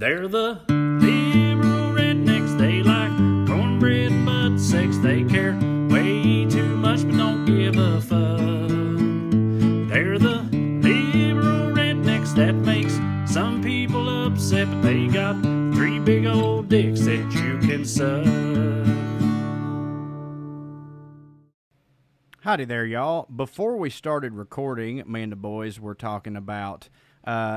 They're the liberal rednecks. They like cornbread and butt sex. They care way too much but don't give a fuck. They're the liberal rednecks that makes some people upset, but they got three big old dicks that you can suck. Howdy there, y'all. Before we started recording, me and the boys were talking about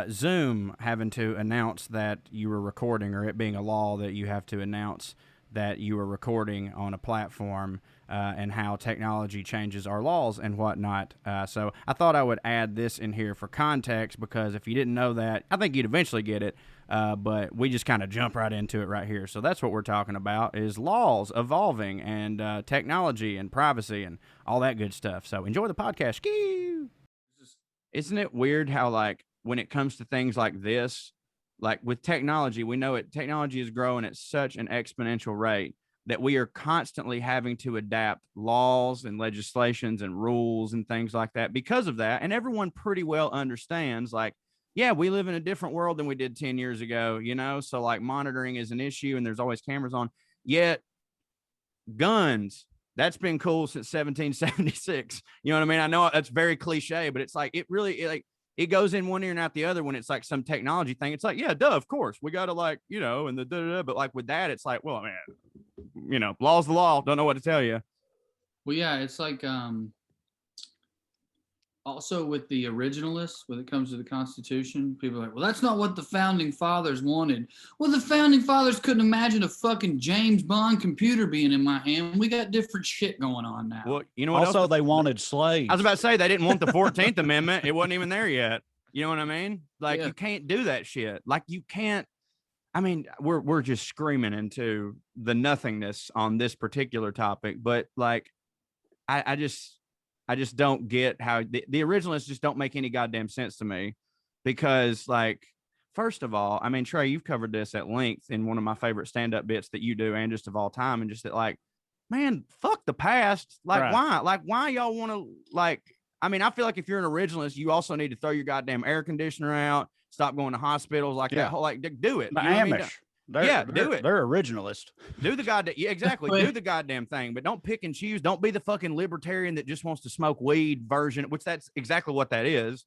Zoom having to announce that you were recording, or it being a law that you have to announce that you are recording on a platform, and how technology changes our laws and whatnot. So I thought I would add this in here for context, because if you didn't know that, I think you'd eventually get it, but we just kind of jump right into it right here. So that's what we're talking about, is laws evolving and technology and privacy and all that good stuff. So enjoy the podcast. Skee! Isn't it weird how, like, when it comes to things like this, like with technology, we know technology is growing at such an exponential rate that we are constantly having to adapt laws and legislations and rules and things like that because of that. And everyone pretty well understands, like, yeah, we live in a different world than we did 10 years ago, you know? So like monitoring is an issue and there's always cameras on. Yet guns, that's been cool since 1776. You know what I mean? I know that's very cliche, but it's like, it goes in one ear and out the other when it's like some technology thing. It's like, yeah, duh, of course. We got to, like, you know, and the da-da-da. But like with that, it's like, well, man, you know, law's the law. Don't know what to tell you. Well, yeah, it's like also with the originalists, when it comes to the Constitution, people are like, well, that's not what the founding fathers wanted. Well, the founding fathers couldn't imagine a fucking James Bond computer being in my hand. We got different shit going on now. Well, you know what also, else? they wanted slaves. I was about to say, they didn't want the 14th Amendment. It wasn't even there yet. You know what I mean? Like, Yeah. You can't do that shit. Like, you can't. I mean, we're just screaming into the nothingness on this particular topic, but like, I just don't get how the originalists just don't make any goddamn sense to me, because, like, first of all, I mean, Trey, you've covered this at length in one of my favorite stand-up bits that you do, and just of all time, and just that, like, man, fuck the past. Like, Right. why? Like, why y'all want to, like, I mean, I feel like if you're an originalist, you also need to throw your goddamn air conditioner out, stop going to hospitals, like that whole, like, do it. The You know what I mean? Amish. Do it. They're originalist. Do the goddamn, yeah, exactly. Do the goddamn thing, but don't pick and choose. Don't be the fucking libertarian that just wants to smoke weed version, which that's exactly what that is.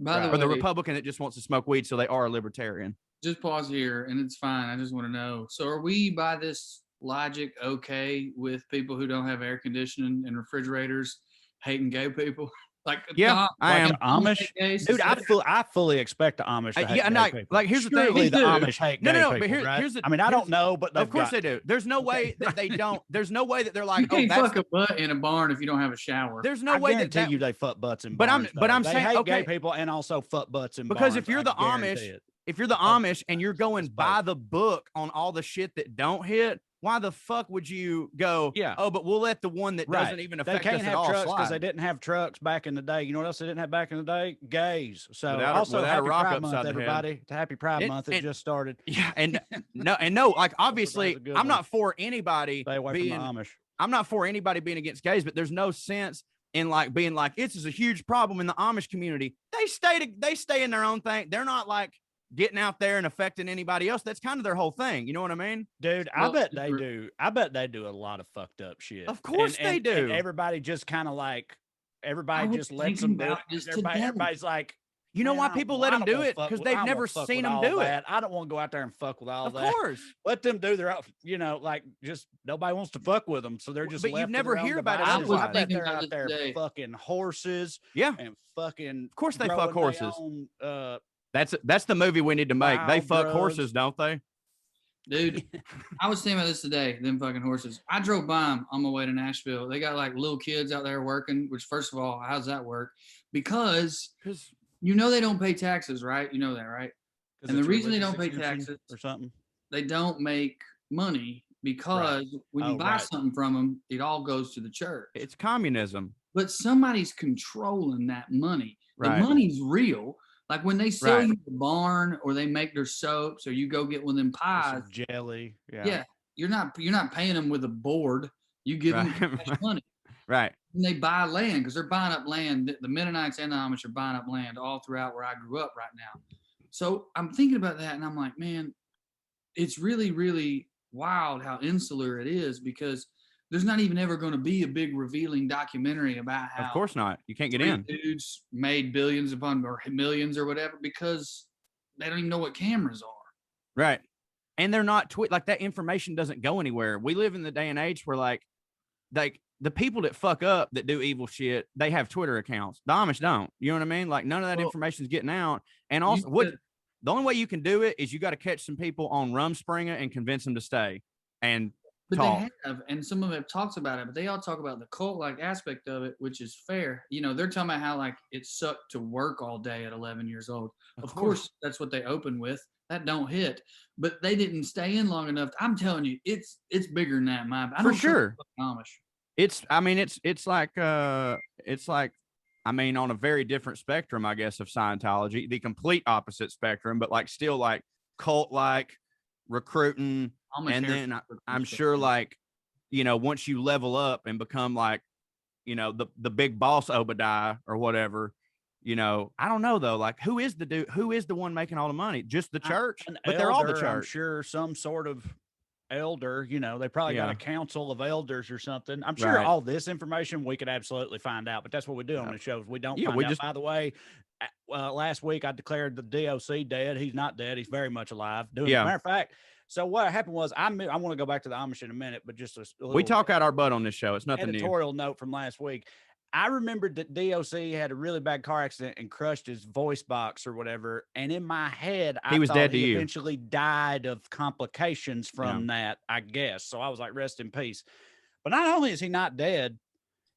By Or the way, Republican that just wants to smoke weed, so they are a libertarian. just pause here, and it's fine. I just want to know. So, are we, by this logic, okay with people who don't have air conditioning and refrigerators hating gay people? Like, Yeah, I am. Amish, gays, dude. I fully expect the Amish to hate Yeah, gay no, people. like, here's the Surely thing. the Amish hate No, gay no, people, but right? here's the. I mean, I don't here's- know, but Of course they do. There's no way that they don't. There's no way that they're you like, oh, can't that's. fuck a butt in a barn if you don't have a shower. There's no I way guarantee that. you they fuck butts in But I'm- barns, but though. I'm they saying, hate okay. gay people and also fuck butts in Because barns. if you're the I guarantee Amish, it. if you're the Amish and you're going It's by both. the book on all the shit that don't hit, why the fuck would you go? Yeah. Oh, but we'll let the one that doesn't even They affect can't us at have all trucks because slide. they didn't have trucks back in the day. You know what else they didn't have back in the day? Gays. So Without also a happy rock Pride upside Month, the head. everybody. It's a happy Pride Month. It just started. Yeah, and no, like, obviously, That's a good I'm one. not for anybody Stay away being. from the Amish. I'm not for anybody being against gays, but there's no sense in, like, being like, this is a huge problem in the Amish community. They stay in their own thing. They're not like getting out there and affecting anybody else. That's kind of their whole thing. You know what I mean? Dude, Well, I bet they do. I bet they do a lot of fucked up shit. Of course they do. And everybody just kind of like, everybody was just lets thinking them do it. about this Everybody, today. everybody's like, You know "Man, why I don't- people well, let I them don't do wanna it? fuck Because with- they've I don't never wanna fuck seen with them all do it. that. I don't want to go out there and fuck with all Of that. course. Let them do their own, you know, like, just nobody wants to fuck with them. So they're just But you left to never their own hear about it devices. otherwise. I bet Thinking they're about out this there today. fucking horses Yeah. and fucking. Of course they growing fuck their horses. own, That's the movie we need to make. They Wild fuck drugs. horses, don't they? Dude, I was thinking about this today, them fucking horses. I drove by them on my way to Nashville. They got like little kids out there working, which, first of all, how's that work? Because Because you know they don't pay taxes, right? You know that, right? 'Cause And the it's reason they religious don't pay exemption taxes- or something. They don't make money because when you Oh, buy right. something from them, it all goes to the church. it's communism. But somebody's controlling that money. The Right. money's real. Like when they sell Right. you the barn or they make their soaps or you go get one of them Or pies, some jelly. yeah, you're not paying them with a board. You give them Right. cash money. Right. And they buy land because they're buying up land. The Mennonites and the Amish are buying up land all throughout where I grew up right now. So I'm thinking about that and I'm like, man, it's really, really wild how insular it is, because there's not even ever going to be a big revealing documentary about how Of course not. You can't get three in. dudes made billions upon or millions or whatever, because they don't even know what cameras are. Right. And they're not like that information doesn't go anywhere. We live in the day and age where like the people that fuck up that do evil shit, they have Twitter accounts. The Amish don't. You know what I mean? Like none of that information is getting out. And also the only way you can do it is you got to catch some people on Rumspringa and convince them to stay and But talk. they have, and some of them have talked about it, but they all talk about the cult-like aspect of it, which is fair. You know, they're talking about how like it sucked to work all day at 11 years old. Of course, that's what they open with. That don't hit, but they didn't stay in long enough. I'm telling you, it's bigger than that. For sure. Amish. It's like I mean, on a very different spectrum, I guess, of Scientology, the complete opposite spectrum, but like still like cult like recruiting. Amish and then I'm sure like, you know, once you level up and become like, you know, the big boss Obadiah or whatever, you know, I don't know though. Like who is the one making all the money? Just the church? But they're all the church. I'm sure some sort of elder, you know, they probably got a council of elders or something. I'm sure all this information we could absolutely find out, but that's what we do on the shows. We don't find out. By the way, last week I declared the DOC dead. He's not dead. He's very much alive. Matter of fact, so what happened was I want to go back to the Amish in a minute, but just a little we talk out our butt on this show. It's nothing editorial note from last week. I remembered that DOC had a really bad car accident and crushed his voice box or whatever. And in my head, I thought he eventually died of complications from that, I guess. So I was like, rest in peace. But not only is he not dead,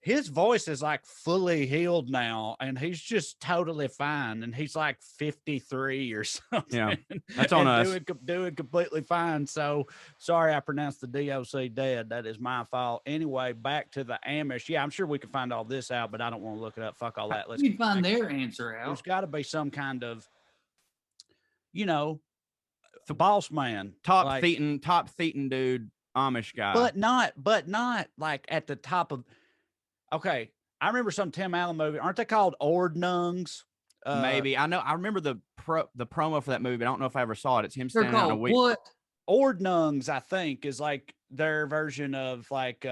his voice is like fully healed now, and he's just totally fine. And he's like 53 or something. Yeah, that's on us. Doing completely fine. So sorry I pronounced the DOC dead. That is my fault. Anyway, back to the Amish. Yeah, I'm sure we can find all this out, but I don't want to look it up. Fuck all that. Let's find their answer out. There's got to be some kind of, you know, the boss man, top thetan dude, Amish guy, but not like at the top of. Okay, I remember some Tim Allen movie. Aren't they called Ordnungs? Maybe. I know. I remember the promo for that movie, but I don't know if I ever saw it. It's him standing out a week. What? Ordnungs, I think, is like their version of like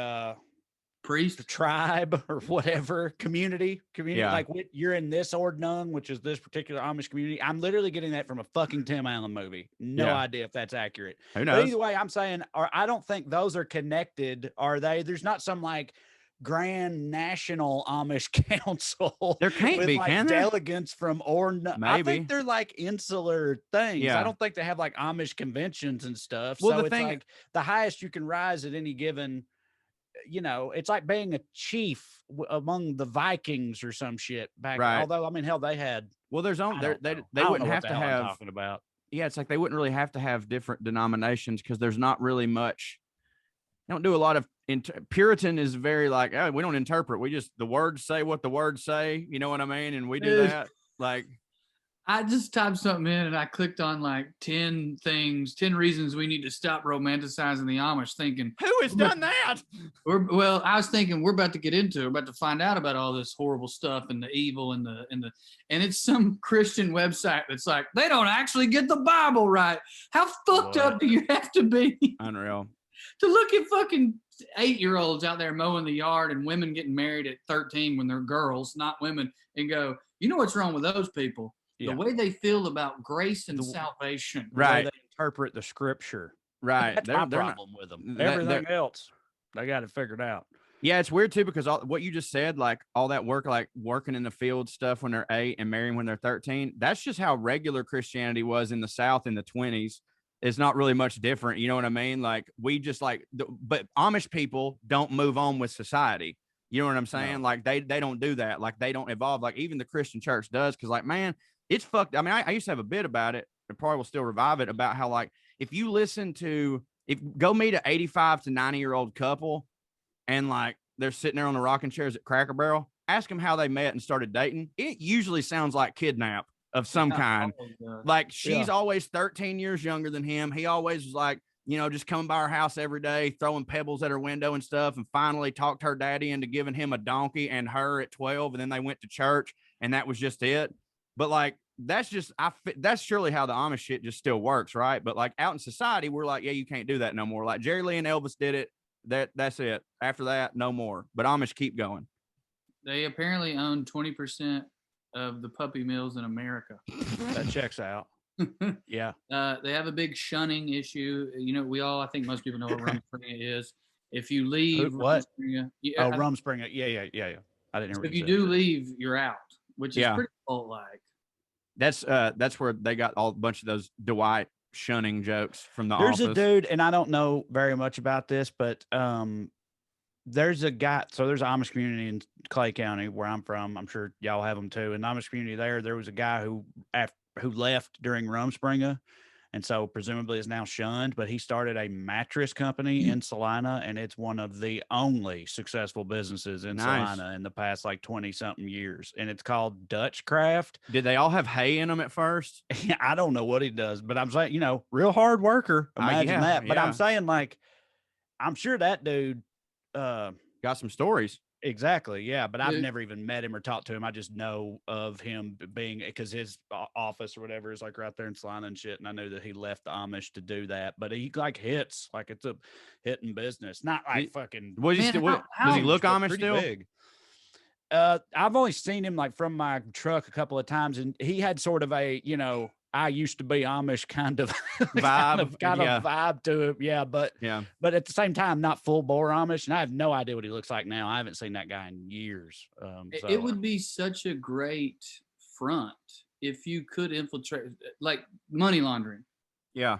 priest, tribe, or whatever community. Yeah. Like you're in this Ordnung, which is this particular Amish community. I'm literally getting that from a fucking Tim Allen movie. No idea if that's accurate. Who knows? But either way, I'm saying, I don't think those are connected. Are they? There's not some like Grand National Amish Council. There can't with be, like can there? Delegates from Maybe. I think they're like insular things. Yeah. I don't think they have like Amish conventions and stuff. Well, so it's like the highest you can rise at any given, you know, it's like being a chief among the Vikings or some shit back. Right. Although, I mean, hell, they had. Well, there's they wouldn't have to have. Talking about. Yeah, it's like they wouldn't really have to have different denominations because there's not really much. They don't do a lot of Puritan is very like, oh, we don't interpret. We just the words say what the words say. You know what I mean? And we do that. Like, I just typed something in and I clicked on like 10 reasons we need to stop romanticizing the Amish, thinking, who has done that? Well, I was thinking we're about to get into it. We're about to find out about all this horrible stuff and the evil and it's some Christian website that's like, they don't actually get the Bible right. How fucked up do you have to be? Unreal. To look at fucking 8-year-olds out there mowing the yard and women getting married at 13 when they're girls, not women, and go, you know what's wrong with those people? Yeah. The way they feel about grace and salvation. Right. The way they interpret the scripture. Right. That's my problem with them. Everything else, they got it figured out. Yeah, it's weird too, because what you just said, like all that work, like working in the field stuff when they're 8 and marrying when they're 13, that's just how regular Christianity was in the South in the 20s. It's not really much different. You know what I mean? Like we just but Amish people don't move on with society. You know what I'm saying? No. Like they don't do that. Like they don't evolve. Like even the Christian church does. Cause like, man, it's fucked. I mean, I used to have a bit about it. I probably will still revive it about how like, if you go meet an 85 to 90-year-old couple and like they're sitting there on the rocking chairs at Cracker Barrel, ask them how they met and started dating. It usually sounds like kidnap of some kind. Like she's always 13 years younger than him. He always was like, you know, just coming by our house every day, throwing pebbles at her window and stuff, and finally talked her daddy into giving him a donkey and her at 12. And then they went to church and that was just it. But like that's just that's surely how the Amish shit just still works, right? But like out in society, we're like, yeah, you can't do that no more. Like Jerry Lee and Elvis did it. That's it. After that, no more. But Amish keep going. They apparently own 20% of the puppy mills in America. That checks out. Yeah. They have a big shunning issue. You know, I think most people know what Rumspringa is. If you leave Rumspringa, Rumspringa. Yeah. I didn't hear if you do leave, you're out, which is pretty cult-like. That's where they got a bunch of those Dwight shunning jokes from the There's Office. A dude, and I don't know very much about this, but there's a guy. So there's an Amish community in Clay County where I'm from. I'm sure y'all have them too. In the Amish community there was a guy who left during Rumspringa, and so presumably is now shunned. But he started a mattress company in Salina, and it's one of the only successful businesses in Salina in the past like 20-something years. And it's called Dutch Craft. Did they all have hay in them at first? I don't know what he does, but I'm saying, real hard worker. Imagine that. But I'm saying, like, I'm sure that dude got some stories. Exactly. Yeah. But I've never even met him or talked to him. I just know of him being, because his office or whatever is like right there in Salina and shit. And I knew that he left the Amish to do that, but he like hits, like it's a hitting business. Not like fucking. Does he look Amish still? Big. I've only seen him like from my truck a couple of times, and he had sort of a, I used to be Amish kind of vibe, kind of vibe to it. Yeah. But at the same time, not full bore Amish. And I have no idea what he looks like now. I haven't seen that guy in years. It would be such a great front if you could infiltrate, like money laundering. Yeah.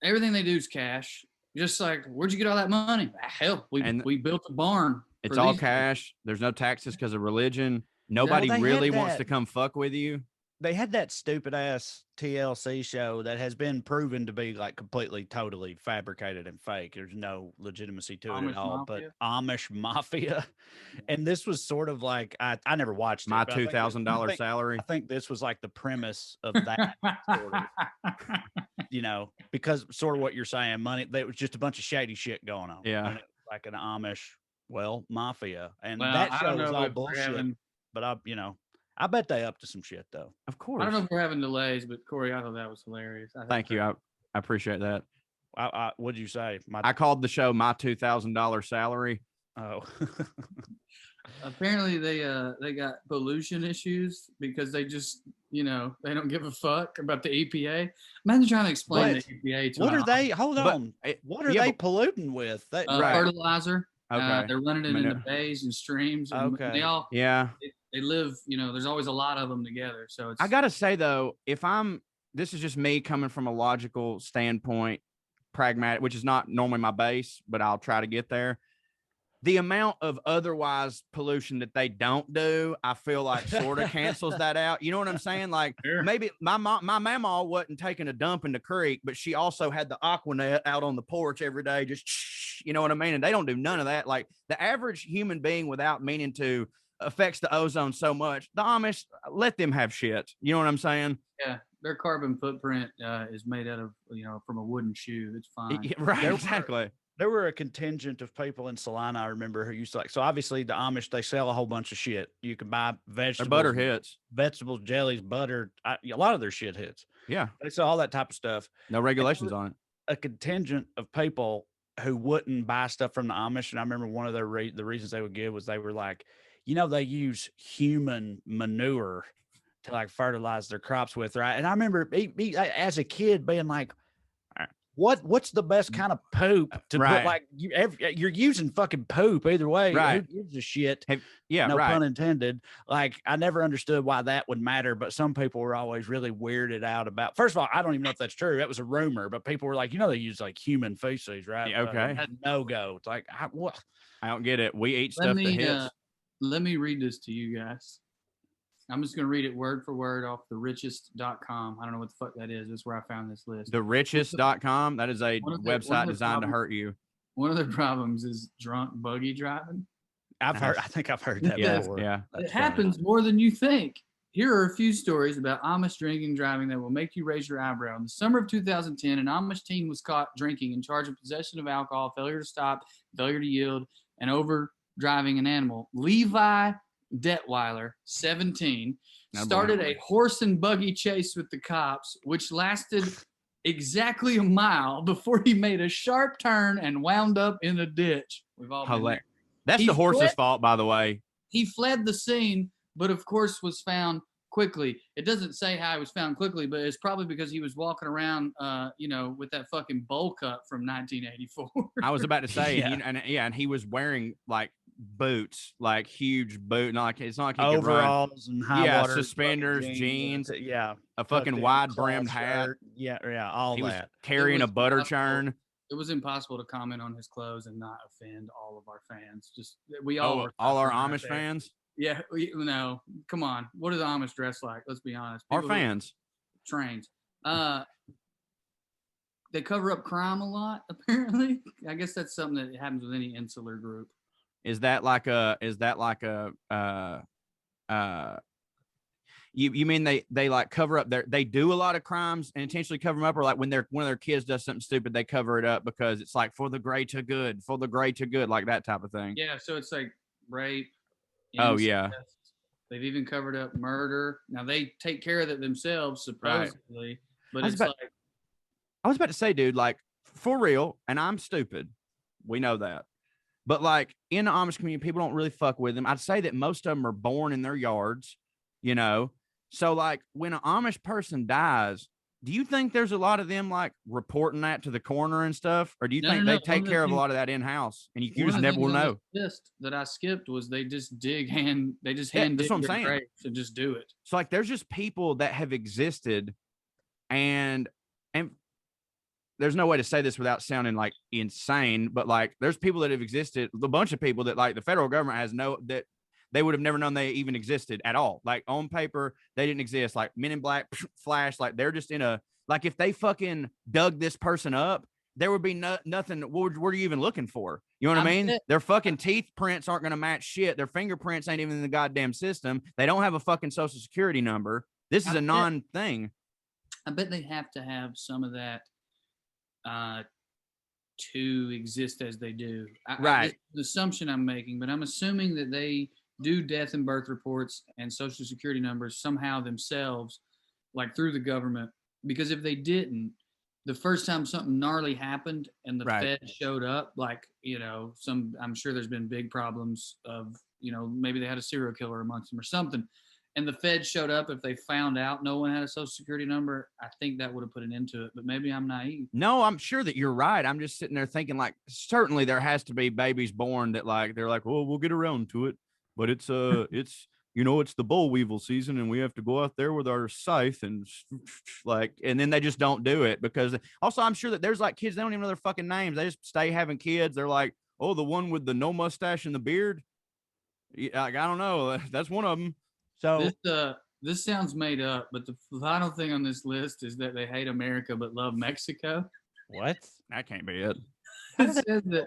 Everything they do is cash. Just like, where'd you get all that money? Hell, we built a barn. It's all cash. There's no taxes because of religion. Nobody really wants to come fuck with you. They had that stupid ass TLC show that has been proven to be like completely, totally fabricated and fake. There's no legitimacy to it at all. But Amish Mafia, and this was sort of like I never watched My $2,000 salary. I think this was like the premise of that, sort of, because sort of what you're saying, money. There was just a bunch of shady shit going on. Yeah, like an Amish mafia, and that show was all bullshit. But I bet they up to some shit though. Of course. I don't know if we're having delays, but Corey, I thought that was hilarious. Thank you. I appreciate that. What'd you say? I called the show My $2,000 Salary. Oh. Apparently they got pollution issues because they just, they don't give a fuck about the EPA. Imagine trying to explain the EPA to what are they? Hold on. What are they polluting with? Fertilizer. Okay. They're running it into bays and streams. And okay. They all they live, there's always a lot of them together. So it's, I gotta say though, this is just me coming from a logical standpoint, pragmatic, which is not normally my base, but I'll try to get there. The amount of otherwise pollution that they don't do, I feel like sort of cancels that out. You know what I'm saying? Like maybe my mama wasn't taking a dump in the creek, but she also had the Aquanet out on the porch every day. Just, you know what I mean? And they don't do none of that. Like the average human being without meaning to affects the ozone so much. The Amish, let them have shit. You know what I'm saying? Yeah. Their carbon footprint is made out of, from a wooden shoe. It's fine. Yeah, right. Exactly. There were a contingent of people in Salina, I remember, who used to so obviously the Amish, they sell a whole bunch of shit. You can buy vegetables. Their butter hits. Vegetables, jellies, butter. A lot of their shit hits. Yeah. They sell all that type of stuff. No regulations on it. A contingent of people who wouldn't buy stuff from the Amish. And I remember one of the reasons they would give was they were like, they use human manure to like fertilize their crops with, right? And I remember as a kid being like, what's the best kind of poop to put? Like you're using fucking poop either way. Right. Who gives a shit? No pun intended. Like I never understood why that would matter, but some people were always really weirded out about. First of all, I don't even know if that's true. That was a rumor, but people were like, they use like human feces, right? Yeah, okay. No go. It's like what? I don't get it. We eat stuff that hits. Let me read this to you guys. I'm just going to read it word for word off therichest.com. I don't know what the fuck that is. That's where I found this list. Therichest.com. That is a website designed to hurt you. One of the problems is drunk buggy driving. I think I've heard that before. Yeah. It happens more than you think. Here are a few stories about Amish drinking and driving that will make you raise your eyebrow. In the summer of 2010, an Amish teen was caught drinking and charged with possession of alcohol, failure to stop, failure to yield, and over driving an animal. Levi Detweiler, 17, started a horse and buggy chase with the cops, which lasted exactly a mile before he made a sharp turn and wound up in a ditch. We've all been there. That's the horse's fault, by the way. He fled the scene, but of course was found quickly. It doesn't say how he was found quickly, but it's probably because he was walking around, with that fucking bowl cut from 1984. I was about to say, and he was wearing like boots, like huge boot, it's not like he overalls and high water suspenders, jeans, a fucking wide brimmed hat, all he that. was carrying a butter churn. It was impossible to comment on his clothes and not offend all of our fans. Just all our Amish fans. Yeah, no, come on. What do the Amish dress like? Let's be honest. Our fans. Trains. They cover up crime a lot, apparently. I guess that's something that happens with any insular group. Is that like a you mean they like cover up they do a lot of crimes and intentionally cover them up, or like when one of their kids does something stupid, they cover it up because it's like for the greater good, like that type of thing? Yeah, so it's like rape. Oh, incest. yeah. They've even covered up murder. Now they take care of it themselves, supposedly, but it's like I was about to say, dude, like for real, and I'm stupid. We know that. But like in the Amish community, people don't really fuck with them. I'd say that most of them are born in their yards, So like when an Amish person dies, do you think there's a lot of them like reporting that to the coroner and stuff? Or do you think they take care of a lot of that in-house and you just never will know? The list that I skipped was they just hand dig their graves and just do it. So like there's just people that have existed and there's no way to say this without sounding like insane, but like there's people that have existed, a bunch of people that like the federal government that they would have never known they even existed at all. Like on paper, they didn't exist. Like Men in Black, Flash, like they're just like if they fucking dug this person up, there would be nothing. What are you even looking for? You know what I mean? Their fucking teeth prints aren't going to match shit. Their fingerprints ain't even in the goddamn system. They don't have a fucking social security number. This is a non-thing. I bet they have to have some of that to exist as they do. Right. The assumption I'm making, but I'm assuming that they do death and birth reports and social security numbers somehow themselves, like through the government. Because if they didn't, the first time something gnarly happened and the Fed showed up, like, I'm sure there's been big problems of, maybe they had a serial killer amongst them or something. And the Fed showed up, if they found out no one had a social security number, I think that would have put an end to it. But maybe I'm naive. No, I'm sure that you're right. I'm just sitting there thinking like, certainly there has to be babies born that like, they're like, well, we'll get around to it. But it's it's the boll weevil season and we have to go out there with our scythe and and then they just don't do it because also I'm sure that there's like kids, they don't even know their fucking names. They just stay having kids. They're like, oh, the one with the no mustache and the beard. Like, I don't know. That's one of them. So this sounds made up, but the final thing on this list is that they hate America but love Mexico. What? That can't be it. It says that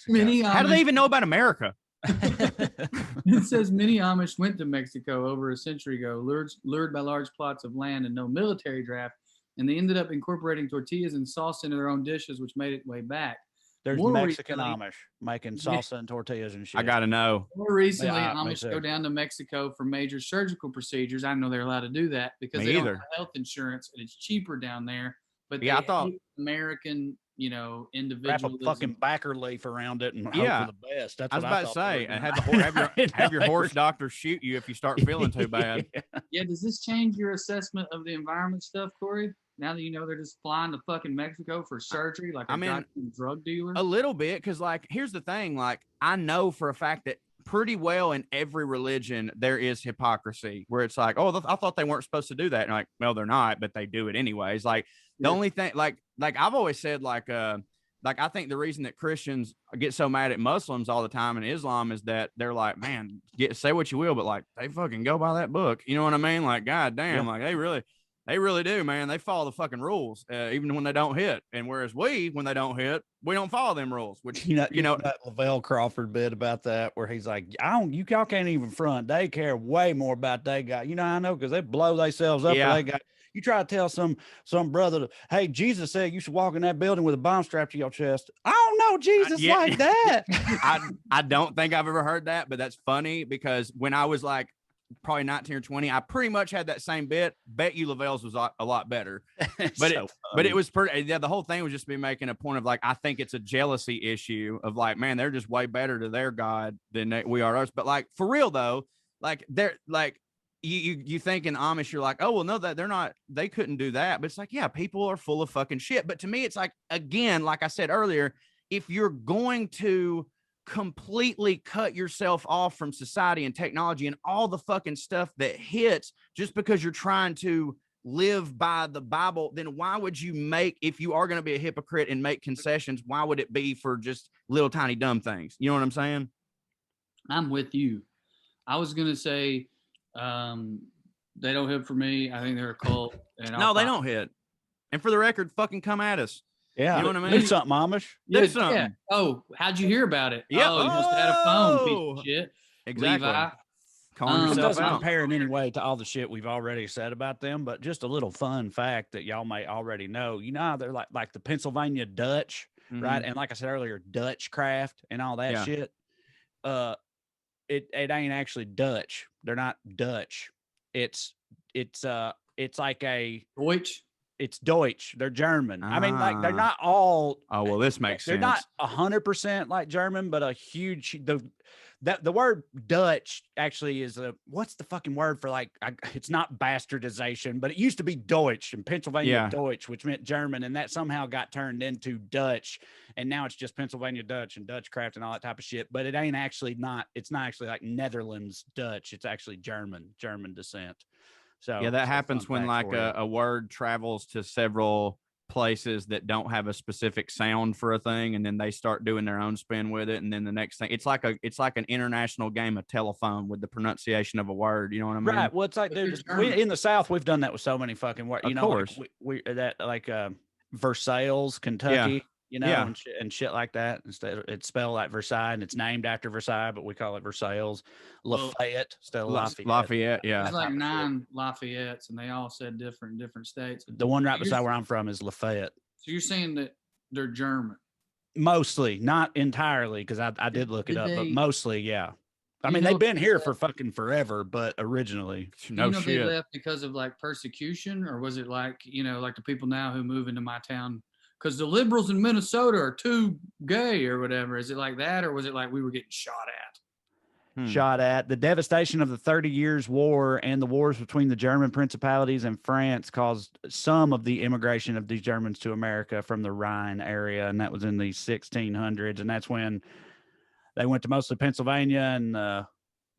many Amish, how do they even know about America? It says many Amish went to Mexico over a century ago, lured by large plots of land and no military draft, and they ended up incorporating tortillas and salsa into their own dishes, which made it way back. There's more Mexican Amish making salsa and tortillas and shit. I gotta know. More recently, Amish go down to Mexico for major surgical procedures. I know they're allowed to do that because they don't have health insurance and it's cheaper down there. But I thought American, individualism. Wrap a fucking backer leaf around it and hope for the best. That's what I was about to say. And have your horse doctor shoot you if you start feeling too bad. Yeah. Does this change your assessment of the environment stuff, Corey? Now that they're just flying to fucking Mexico for surgery, like a drug dealer? A little bit, because like here's the thing, like I know for a fact that pretty well in every religion there is hypocrisy where it's like, oh, I thought they weren't supposed to do that. And like, well, they're not, but they do it anyways. Like the only thing, like I've always said, like I think the reason that Christians get so mad at Muslims all the time and Islam is that they're like, man, say what you will, but like they fucking go by that book. You know what I mean? Like, God damn, like they really do, man. They follow the fucking rules, even when they don't hit. And whereas when they don't hit, we don't follow them rules. Which you know that Lavelle Crawford bit about that, where he's like, y'all can't even front. They care way more about they got. I know because they blow themselves up. Yeah. They got. You try to tell some brother, hey, Jesus said you should walk in that building with a bomb strapped to your chest. I don't know Jesus like that. I don't think I've ever heard that, but that's funny because when I was like probably 19 or 20. I pretty much had that same bit. Bet you Lavelle's was a lot better. But it was pretty. Yeah, the whole thing was just me making a point of like, I think it's a jealousy issue of like, man, they're just way better to their God than we are ours. But like for real though, like they're like you think in Amish, you're like, oh well, no, that they're not, they couldn't do that. But it's like, yeah, people are full of fucking shit. But to me, it's like, again, like I said earlier, if you're going to completely cut yourself off from society and technology and all the fucking stuff that hits just because you're trying to live by the Bible, then why would you make, if you are going to be a hypocrite and make concessions, why would it be for just little tiny dumb things? You know what I'm saying? I'm with you. I was going to say, they don't hit for me. I think they're a cult. And no, they don't hit. And for the record, fucking come at us. Yeah. You know what I mean? Do something, Amish. Do something. Yeah. Oh, how'd you hear about it? Yeah. Oh, you must have had a phone, piece of shit. Exactly. Levi. Calling It yourself doesn't out. compare in any way to all the shit we've already said about them, but just a little fun fact that y'all may already know. You know how they're like the Pennsylvania Dutch, right? And like I said earlier, Dutch craft and all that shit. It ain't actually Dutch. They're not Dutch. It's like a Deutsch. It's Deutsch. They're German. I mean, like they're not all. Oh well, this makes they're sense. They're not 100% like German, but a huge the word Dutch actually is what's the fucking word for like it's not bastardization, but it used to be Deutsch in Pennsylvania Deutsch, which meant German, and that somehow got turned into Dutch, and now it's just Pennsylvania Dutch and Dutch craft and all that type of shit. But it ain't actually not. It's not actually like Netherlands Dutch. It's actually German descent. So yeah, that happens when like a word travels to several places that don't have a specific sound for a thing, and then they start doing their own spin with it, and then the next thing, it's like an international game of telephone with the pronunciation of a word. You know what I mean? Right. Well, it's like, dude, in the South, we've done that with so many fucking words. You know, course. like we that like Versailles, Kentucky. You know, and shit like that. Instead, it's spelled like Versailles, and it's named after Versailles, but we call it Versailles. Lafayette, instead of Lafayette. Lafayette, yeah. There's like 9 Lafayettes, and they all said different in different states. The one right beside where I'm from is Lafayette. So you're saying that they're German? Mostly, not entirely, because I did look it up, but mostly, yeah. I mean, they've been here for fucking forever, but originally, no shit. They left because of like persecution, or was it like, like the people now who move into my town? Because the liberals in Minnesota are too gay or whatever. Is it like that, or was it like we were getting shot at? Shot at. The devastation of the 30 Years' War and the wars between the German principalities and France caused some of the immigration of these Germans to America from the Rhine area, and that was in the 1600s. And that's when they went to mostly Pennsylvania and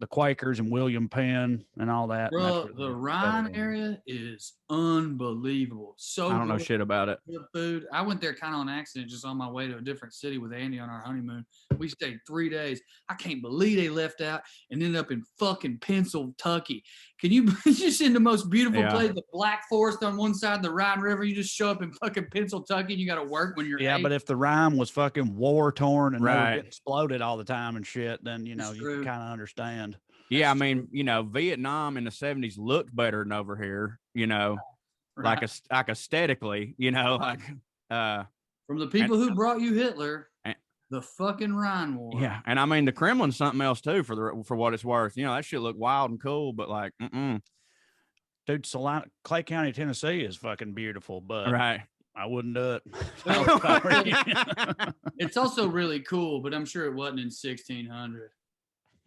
the Quakers and William Penn and all that. Bro, the Rhine area is unbelievable. So I don't know shit about it. Good food. I went there kind of on accident, just on my way to a different city with Andy on our honeymoon. We stayed 3 days. I can't believe they left out and ended up in fucking Pennsylvania. Can you just in the most beautiful place, the Black Forest on one side of the Rhine River, you just show up in fucking Pennsylvania and you got to work when you're 8. But if the Rhine was fucking war torn and they were getting exploded all the time and shit, then you can kind of understand. Yeah, I mean, Vietnam in the 70s looked better than over here, like aesthetically, like from the people who brought you Hitler, the fucking Rhine War. Yeah, and I mean the Kremlin's something else too for what it's worth. That shit looked wild and cool, but like, dude, Clay County, Tennessee is fucking beautiful, but I wouldn't do it. It's also really cool, but I'm sure it wasn't in 1600.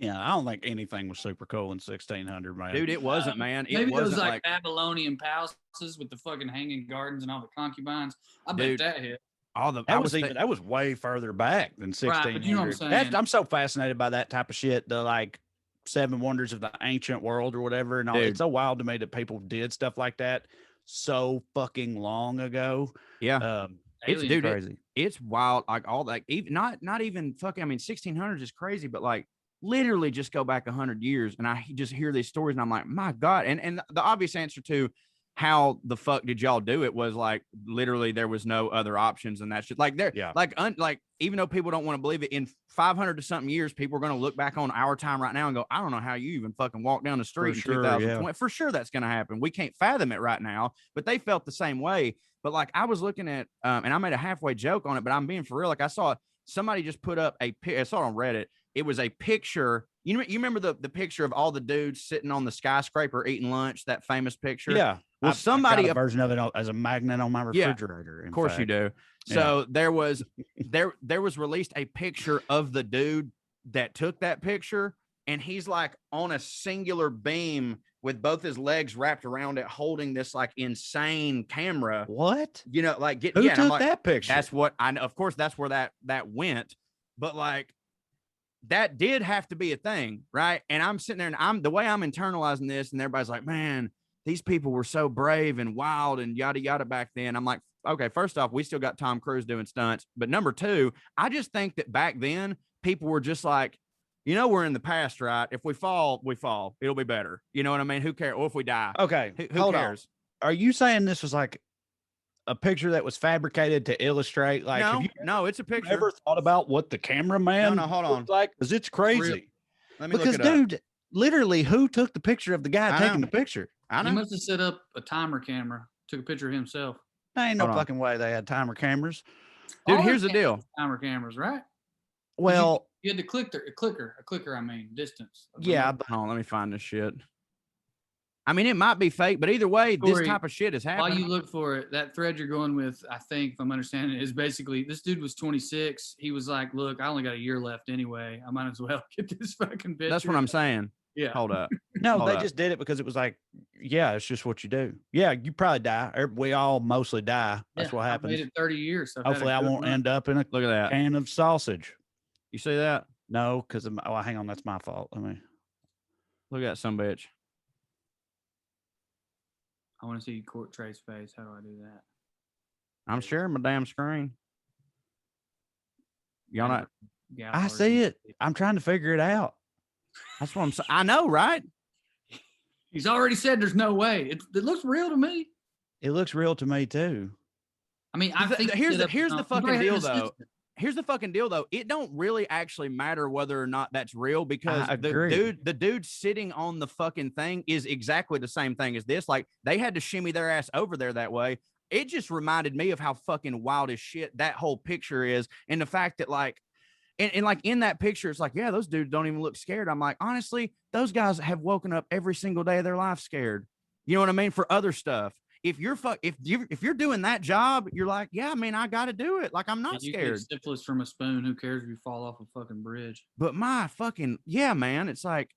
Yeah, I don't think anything was super cool in 1600, man. Dude, it wasn't, man. Maybe it was like Babylonian palaces with the fucking hanging gardens and all the concubines. I bet that hit. That was way further back than 1600. Right, but you know what I'm saying? I'm so fascinated by that type of shit, the like 7 wonders of the ancient world or whatever. And all. It's so wild to me that people did stuff like that so fucking long ago. Yeah. It's crazy. It's wild. Like all that, even not even fucking, I mean, 1600s is crazy, but like literally just go back 100 years. And I just hear these stories and I'm like, my God. And the obvious answer to how the fuck did y'all do it was like literally there was no other options, and that's just like there, like even though people don't want to believe it, in 500 to something years, people are going to look back on our time right now and go, I don't know how you even fucking walk down the street in 2020. For sure, that's going to happen. We can't fathom it right now, but they felt the same way. But like I was looking at, and I made a halfway joke on it, but I'm being for real. Like I saw somebody just put up I saw it on Reddit. It was a picture You remember the picture of all the dudes sitting on the skyscraper eating lunch, that famous picture? Yeah. Well, I got a version of it as a magnet on my refrigerator. Of course you do. So there was released a picture of the dude that took that picture, and he's like on a singular beam with both his legs wrapped around it, holding this like insane camera. What? You know, like who took that picture? That's what I know. Of course, that's where that went. But like, that did have to be a thing, right? And I'm sitting there, and the way I'm internalizing this, and everybody's like, man, these people were so brave and wild and yada yada back then. I'm like, okay, first off, we still got Tom Cruise doing stunts. But number two, I just think that back then people were just like, we're in the past, right? If we fall, we fall. It'll be better. You know what I mean? Who cares? Or if we die. Okay. Who cares? Are you saying this was like a picture that was fabricated to illustrate? Like, no, it's a picture. Ever thought about what the cameraman? No, hold on. Like, because it's crazy. Let me because, look it dude, up. Literally, who took the picture of the guy taking the picture? I know. He must have set up a timer camera, took a picture of himself. There ain't no fucking way they had timer cameras. Dude, here's the deal. Timer cameras, right? Well, you had to a clicker, I mean, distance. Yeah, but hold on, let me find this shit. I mean, it might be fake, but either way, this type of shit is happening. While you look for it, that thread you're going with, I think, if I'm understanding it, is basically this dude was 26. He was like, look, I only got a year left anyway. I might as well get this fucking picture. That's what I'm saying. Yeah. Hold up. No, they just did it because it was like, yeah, it's just what you do. Yeah, you probably die. We all mostly die. That's what happens. I've made it 30 years. So hopefully I won't end up in a look at that can of sausage. You see that? No, because hang on, that's my fault. Look at that sumbitch. I want to see Court Trey's face. How do I do that? I'm sharing my damn screen. Y'all not? Yeah, I see it. I'm trying to figure it out. That's what I'm saying. I know, right? He's already said there's no way. It looks real to me. It looks real to me too. I mean, I think here's the fucking deal though. Here's the fucking deal though. It don't really actually matter whether or not that's real, because the dude sitting on the fucking thing is exactly the same thing as this. Like, they had to shimmy their ass over there that way. It just reminded me of how fucking wild as shit that whole picture is, and the fact that like, and like in that picture, it's like, yeah, those dudes don't even look scared. I'm like, honestly, those guys have woken up every single day of their life scared. You know what I mean? For other stuff. If you're doing that job, you're like, yeah, I mean, I got to do it. Like, I'm not scared. Get syphilis from a spoon. Who cares if you fall off a fucking bridge? But my fucking, yeah, man, it's like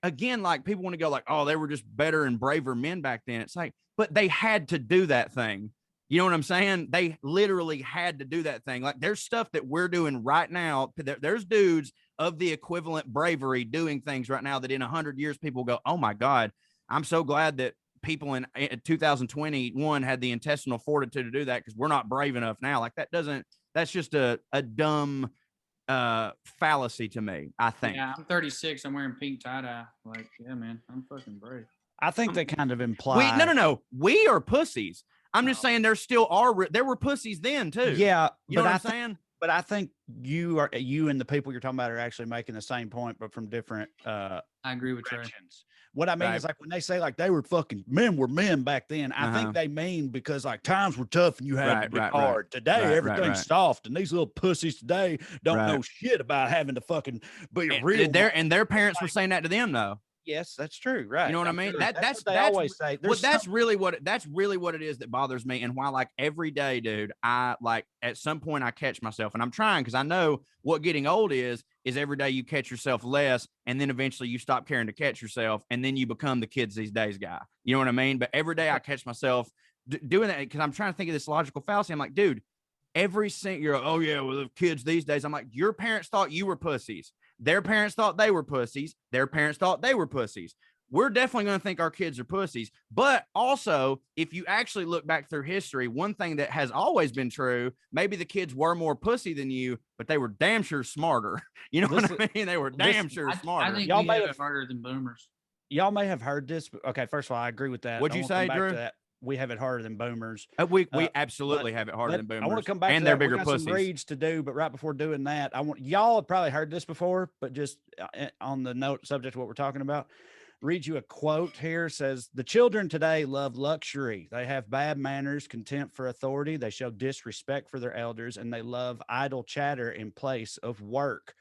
again, like people want to go like, oh, they were just better and braver men back then. It's like, but they had to do that thing. You know what I'm saying? They literally had to do that thing. Like, there's stuff that we're doing right now. There's dudes of the equivalent bravery doing things right now that in 100 years people go, oh my God, I'm so glad that people in 2021 had the intestinal fortitude to do that, because we're not brave enough now. Like, that's just a dumb fallacy to me, I think. Yeah, I'm 36. I'm wearing pink tie-dye. Like, yeah, man, I'm fucking brave. I think they kind of imply. No. We are pussies. I'm just saying there were pussies then too. Yeah. You know what I'm saying? But I think you and the people you're talking about are actually making the same point, but from different I agree with Trey. What I mean is, like, when they say like they were fucking men back then, I think they mean because like times were tough and you had to be hard. Today everything's soft, and these little pussies today don't know shit about having to fucking be real. Their parents were saying that to them though. Yes, that's true. Right. You know what I mean? That's what they always say. Well, that's really what it is that bothers me. And why, like, every day, dude, I like at some point I catch myself, and I'm trying, because I know what getting old is every day you catch yourself less, and then eventually you stop caring to catch yourself, and then you become the kids these days guy. You know what I mean? But every day I catch myself doing that, because I'm trying to think of this logical fallacy. I'm like, dude, every single, you're like, oh yeah, well, the kids these days. I'm like, your parents thought you were pussies. Their parents thought they were pussies. Their parents thought they were pussies. We're definitely going to think our kids are pussies. But also, if you actually look back through history, one thing that has always been true, maybe the kids were more pussy than you, but they were damn sure smarter. You know what I mean? They were damn sure smarter. I think y'all may have smarter than boomers. Y'all may have heard this. Okay, first of all, I agree with that. What'd you say, Drew? We have it harder than boomers. We absolutely have it harder than boomers. I want to come back and to they're that. bigger We got pussies. Some reads to do, but right before doing that, y'all have probably heard this before, but just on the subject of what we're talking about, read you a quote here. It says, the children today love luxury. They have bad manners, contempt for authority. They show disrespect for their elders, and they love idle chatter in place of work.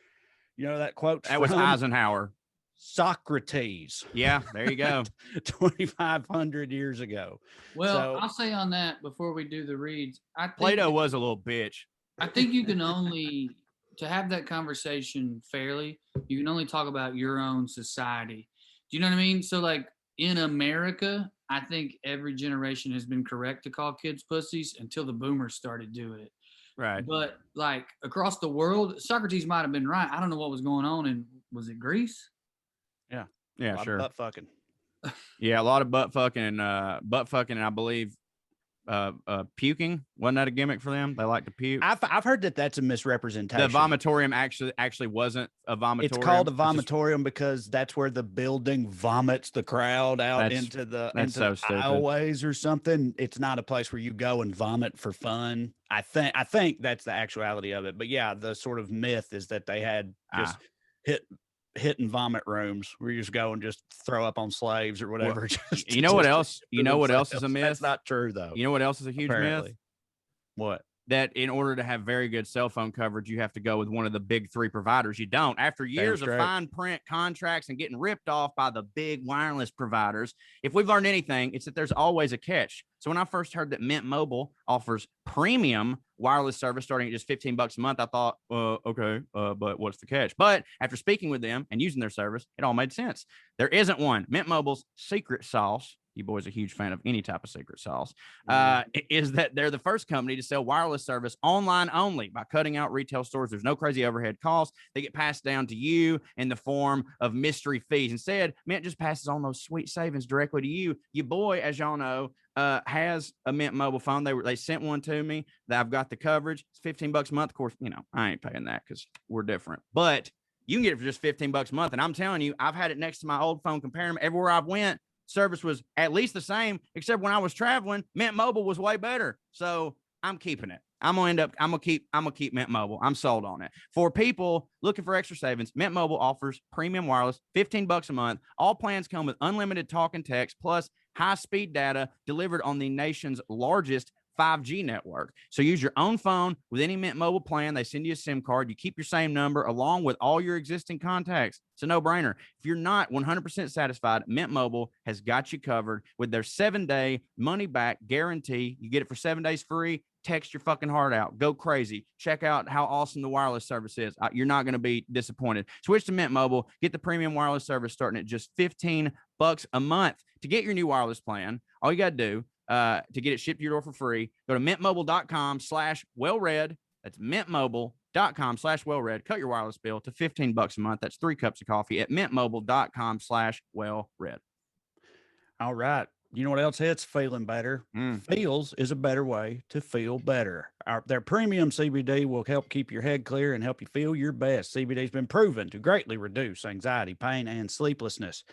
You know that quote? That was Eisenhower. Socrates. Yeah, there you go. 2,500 years ago. Well, I'll say on that before we do the reads, I think Plato was a little bitch. I think you can only, to have that conversation fairly, you can only talk about your own society. Do you know what I mean? So like in America, I think every generation has been correct to call kids pussies until the boomers started doing it. Right. But like across the world, Socrates might have been right. I don't know what was going on in, was it Greece? Yeah. Yeah, sure. Butt fucking. Yeah, a lot of butt fucking, and I believe puking. Wasn't that a gimmick for them? They like to puke. I've heard that that's a misrepresentation. The vomitorium actually wasn't a vomitorium. It's called a vomitorium because that's where the building vomits the crowd out into the aisleways or something. It's not a place where you go and vomit for fun. I think that's the actuality of it. But yeah, the sort of myth is that they had just hit and vomit rooms where you just go and just throw up on slaves or whatever. Well, you know what else? You know what else is a myth? That's not true though. You know what else is a huge myth? What? That in order to have very good cell phone coverage, you have to go with one of the big three providers. You don't. After years of fine print contracts and getting ripped off by the big wireless providers, if we've learned anything, it's that there's always a catch. So when I first heard that Mint Mobile offers premium wireless service starting at just $15 a month, I thought, okay, but what's the catch? But after speaking with them and using their service, it all made sense. There isn't one. Mint Mobile's secret sauce, you boys are a huge fan of any type of secret sauce, is that they're the first company to sell wireless service online only by cutting out retail stores. There's no crazy overhead costs. They get passed down to you in the form of mystery fees. Instead, Mint just passes on those sweet savings directly to you. Your boy, as y'all know, has a Mint Mobile phone. They sent one to me. That I've got the coverage. It's $15 a month. Of course, you know, I ain't paying that because we're different. But you can get it for just $15 a month. And I'm telling you, I've had it next to my old phone, comparing them everywhere I've went. Service was at least the same, except when I was traveling, Mint Mobile was way better. So I'm keeping it. I'm gonna keep Mint Mobile. I'm sold on it. For people looking for extra savings, Mint Mobile offers premium wireless, $15 a month. All plans come with unlimited talk and text, plus high-speed data delivered on the nation's largest 5G network. So use your own phone with any Mint Mobile plan. They send you a SIM card. You keep your same number along with all your existing contacts. It's a no-brainer. If you're not 100% satisfied, Mint Mobile has got you covered with their 7-day money-back guarantee. You get it for 7 days free. Text your fucking heart out. Go crazy. Check out how awesome the wireless service is. You're not going to be disappointed. Switch to Mint Mobile. Get the premium wireless service starting at just $15 a month. To get your new wireless plan, all you got to do to get it shipped to your door for free, go to mintmobile.com/wellred. That's mintmobile.com/wellred. Cut your wireless bill to $15 a month. That's 3 cups of coffee at mintmobile.com/wellred. All right. You know what else hits? Feeling better. Feels is a better way to feel better. Their premium CBD will help keep your head clear and help you feel your best. CBD has been proven to greatly reduce anxiety, pain, and sleeplessness.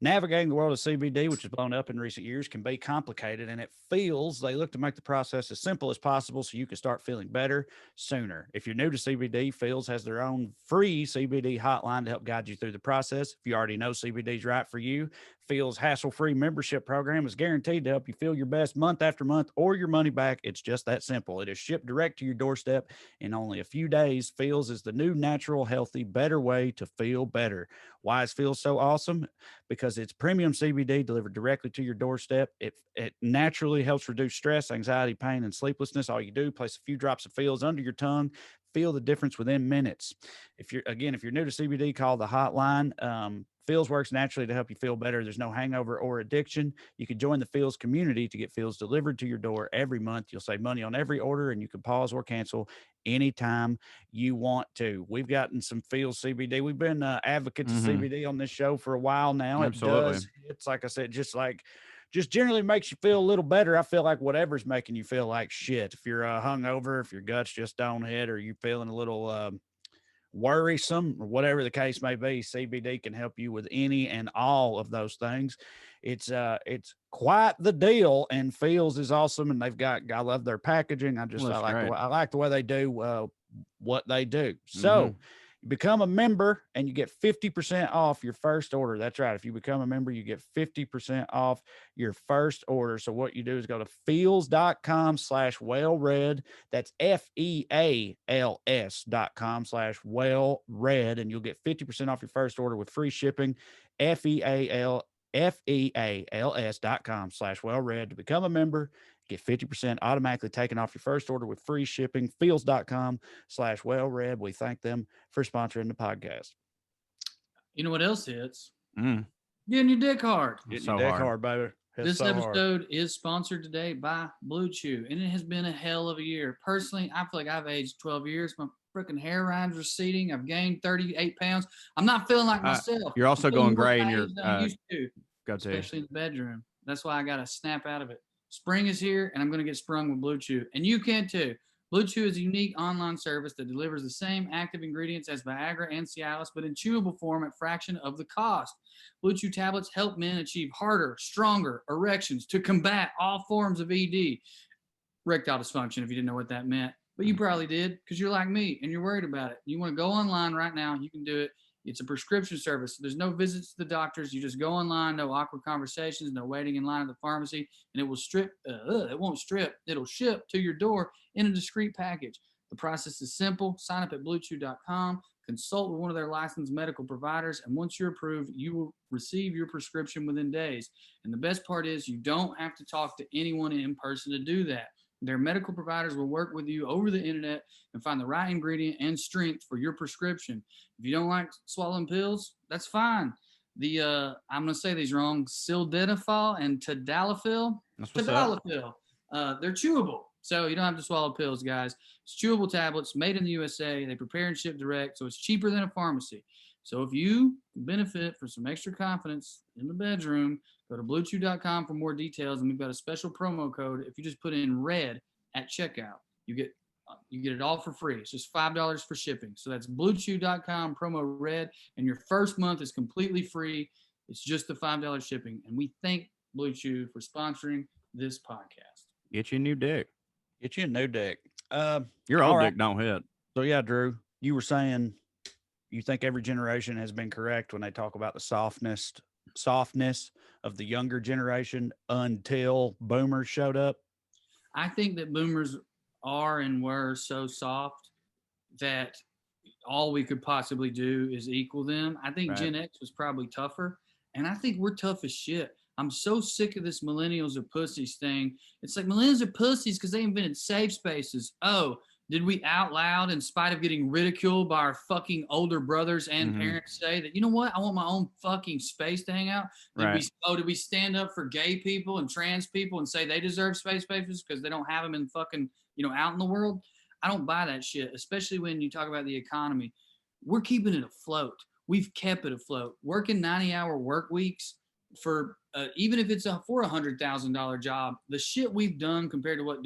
Navigating the world of CBD, which has blown up in recent years, can be complicated, and at Feels, they look to make the process as simple as possible so you can start feeling better sooner. If you're new to CBD, Feels has their own free CBD hotline to help guide you through the process. If you already know CBD is right for you, Feels hassle-free membership program is guaranteed to help you feel your best month after month or your money back. It's just that simple. It is shipped direct to your doorstep in only a few days. Feels is the new natural, healthy, better way to feel better. Why is Feels so awesome? Because it's premium CBD delivered directly to your doorstep. It naturally helps reduce stress, anxiety, pain, and sleeplessness. All you do, place a few drops of Feels under your tongue. Feel the difference within minutes. If you're new to CBD, call the hotline. Feels works naturally to help you feel better. There's no hangover or addiction. You can join the Feels community to get Feels delivered to your door every month. You'll save money on every order, and you can pause or cancel anytime you want to. We've gotten some Feels CBD. We've been advocates of CBD on this show for a while now. Absolutely. It's like I said, just generally makes you feel a little better. I feel like whatever's making you feel like shit. If you're hungover, if your guts just don't hit, or you're feeling a little worrisome, or whatever the case may be, CBD can help you with any and all of those things. It's quite the deal, and Feels is awesome, and I love their packaging. I like the way they do what they do. So You become a member and you get 50% off your first order. That's right. If you become a member, you get 50% off your first order. So what you do is go to feels.com/wellred. That's FEALS.com/wellred. And you'll get 50% off your first order with free shipping. FEALS.com/wellred to become a member. Get 50% automatically taken off your first order with free shipping. Feels.com/wellred. We thank them for sponsoring the podcast. You know what else hits? Mm. Getting your dick hard. Getting your dick hard, baby. This episode is sponsored today by Blue Chew, and it has been a hell of a year. Personally, I feel like I've aged 12 years. My freaking hairline's receding. I've gained 38 pounds. I'm not feeling like myself. You're also going gray in your used to, especially in the bedroom. That's why I got to snap out of it. Spring is here, and I'm going to get sprung with Blue Chew, and you can too. Blue Chew is a unique online service that delivers the same active ingredients as Viagra and Cialis, but in chewable form at fraction of the cost. Blue Chew tablets help men achieve harder, stronger erections to combat all forms of ED. Erectile dysfunction, if you didn't know what that meant. But you probably did, because you're like me, and you're worried about it. You want to go online right now, you can do it. It's a prescription service. There's no visits to the doctors. You just go online, no awkward conversations, no waiting in line at the pharmacy, and it will it won't strip. It'll ship to your door in a discreet package. The process is simple. Sign up at bluechew.com, consult with one of their licensed medical providers, and once you're approved, you will receive your prescription within days. And the best part is you don't have to talk to anyone in person to do that. Their medical providers will work with you over the internet and find the right ingredient and strength for your prescription. If you don't like swallowing pills, that's fine. I'm going to say these wrong, sildenafil and tadalafil. They're chewable. So you don't have to swallow pills, guys. It's chewable tablets made in the USA. They prepare and ship direct, so it's cheaper than a pharmacy. So if you benefit from some extra confidence in the bedroom, go to bluechew.com for more details, and we've got a special promo code. If you just put in RED at checkout, you get it all for free. It's just $5 for shipping. So that's bluechew.com, promo RED, and your first month is completely free. It's just the $5 shipping. And we thank Blue Chew for sponsoring this podcast. Get you a new dick. Get you a new dick. Your old dick don't hit. So yeah, Drew, you were saying you think every generation has been correct when they talk about the softness of the younger generation until boomers showed up? I think that boomers are and were so soft that all we could possibly do is equal them. I think Gen X was probably tougher, and I think we're tough as shit. I'm so sick of this millennials are pussies thing. It's like millennials are pussies because they invented safe spaces. Oh, did we out loud, in spite of getting ridiculed by our fucking older brothers and parents, say that, you know what, I want my own fucking space to hang out? Did we stand up for gay people and trans people and say they deserve spaces because they don't have them in fucking, out in the world? I don't buy that shit, especially when you talk about the economy. We're keeping it afloat. We've kept it afloat. Working 90-hour work weeks for even if it's for $100,000 job, the shit we've done compared to what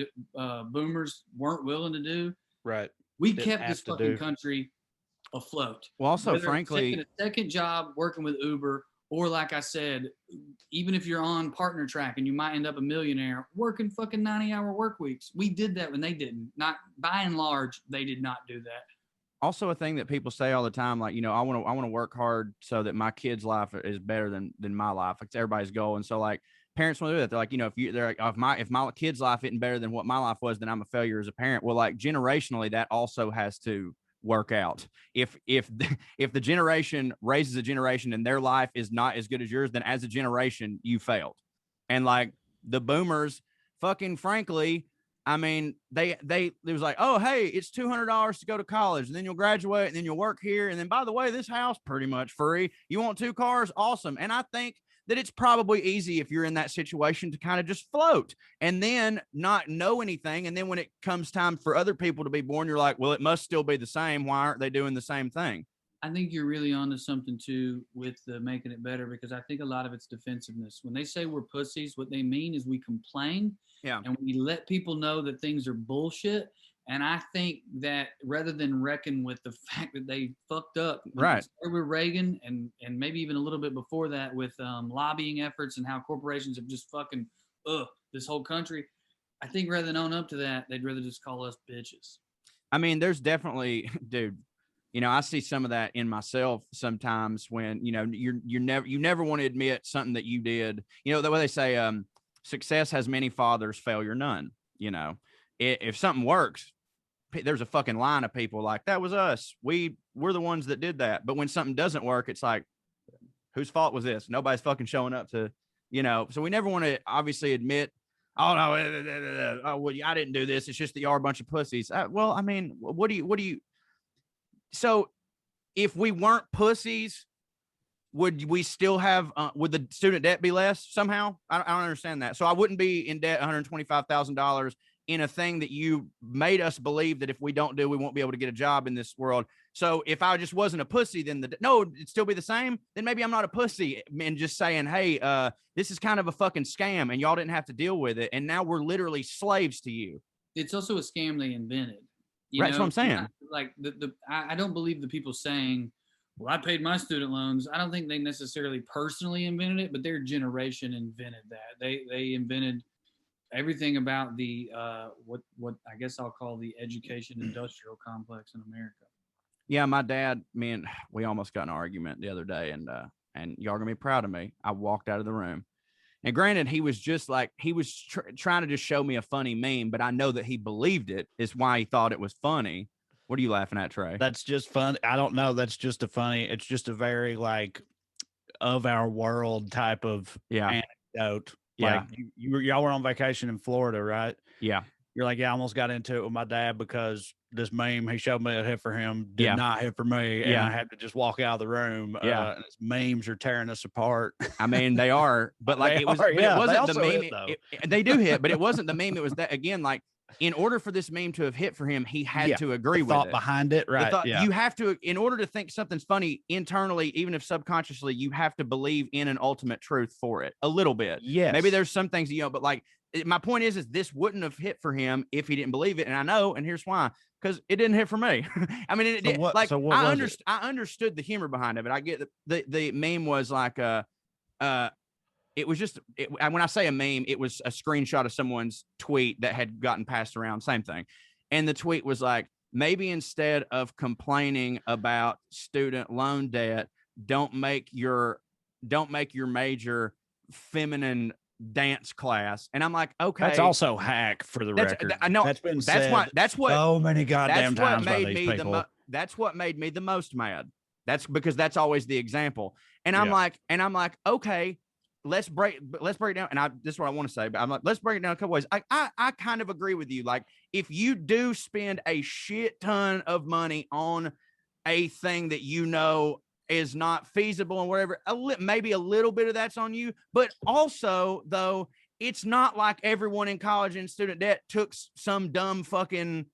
boomers weren't willing to do. Right. We kept this fucking country afloat. Well, also, whether frankly, taking a second job working with Uber, or like I said, even if you're on partner track and you might end up a millionaire, working fucking 90-hour work weeks. We did that when they didn't. Not by and large, they did not do that. Also, a thing that people say all the time, like, I want to work hard so that my kid's life is better than my life. It's everybody's goal. And so, like, parents want to do that. They're like, if my kid's life isn't better than what my life was, then I'm a failure as a parent. Well, like, generationally, that also has to work out. If the generation raises a generation and their life is not as good as yours, then as a generation, you failed. And like the boomers, fucking frankly, I mean, they was like, oh, hey, it's $200 to go to college, and then you'll graduate, and then you'll work here, and then by the way, this house pretty much free. You want 2 cars? Awesome. And I think that it's probably easy if you're in that situation to kind of just float and then not know anything. And then when it comes time for other people to be born, you're like, well, it must still be the same. Why aren't they doing the same thing? I think you're really onto something too with the making it better, because I think a lot of it's defensiveness. When they say we're pussies, what they mean is we complain. Yeah. And we let people know that things are bullshit. And I think that rather than reckon with the fact that they fucked up, right, with Reagan and maybe even a little bit before that with lobbying efforts and how corporations have just fucking this whole country, I think rather than own up to that, they'd rather just call us bitches. I mean, there's definitely, dude, I see some of that in myself sometimes when, you never want to admit something that you did. The way they say, success has many fathers, failure none. If something works, there's a fucking line of people like, that was us. We're the ones that did that. But when something doesn't work, it's like, whose fault was this? Nobody's fucking showing up to, so we never want to obviously admit, oh no, well, I didn't do this. It's just that you are a bunch of pussies. Well, I mean, what do you, so if we weren't pussies, would we still have, would the student debt be less somehow? I don't understand that. So I wouldn't be in debt $125,000 in a thing that you made us believe that if we don't do, we won't be able to get a job in this world. So if I just wasn't a pussy, then no, it'd still be the same. Then maybe I'm not a pussy and just saying, hey, this is kind of a fucking scam and y'all didn't have to deal with it. And now we're literally slaves to you. It's also a scam they invented. Right, that's what I'm saying. I don't believe the people saying, well, I paid my student loans. I don't think they necessarily personally invented it, but their generation invented that. They invented everything about the what I guess I'll call the education industrial complex in America. Yeah, my dad, we almost got in an argument the other day, and y'all are gonna be proud of me. I walked out of the room, and granted, he was just like, he was trying to just show me a funny meme, but I know that he believed it. Is why he thought it was funny. What are you laughing at, Trey? That's just fun. I don't know. That's just it's just a very like of our world type of anecdote. Yeah. Like y'all were on vacation in Florida, right? Yeah. You're like, yeah, I almost got into it with my dad because this meme he showed me that hit for him did not hit for me. And I had to just walk out of the room. And his memes are tearing us apart. I mean, they are, but like it wasn't the meme. They do hit, but it wasn't the meme. It was that, again, like, in order for this meme to have hit for him, he had to agree with it. Thought behind it, right? You have to, in order to think something's funny internally, even if subconsciously, you have to believe in an ultimate truth for it a little bit. Yes. Maybe there's some things, but like, my point is this wouldn't have hit for him if he didn't believe it. And I know, and here's why, because it didn't hit for me. I mean, I understood the humor behind it, but I get the meme was like, it was just, when I say a meme, it was a screenshot of someone's tweet that had gotten passed around, same thing. And the tweet was like, maybe instead of complaining about student loan debt, don't make your major feminine dance class. And I'm like, okay. That's also hack for the record. I know. That's been said so many goddamn times by these people. That's what made me the most mad. That's because that's always the example. And I'm like, okay, let's break it down. And this is what I want to say, but I'm like, let's break it down a couple ways. I kind of agree with you. Like, if you do spend a shit ton of money on a thing that is not feasible and whatever, maybe a little bit of that's on you. But also, though, it's not like everyone in college and student debt took some dumb fucking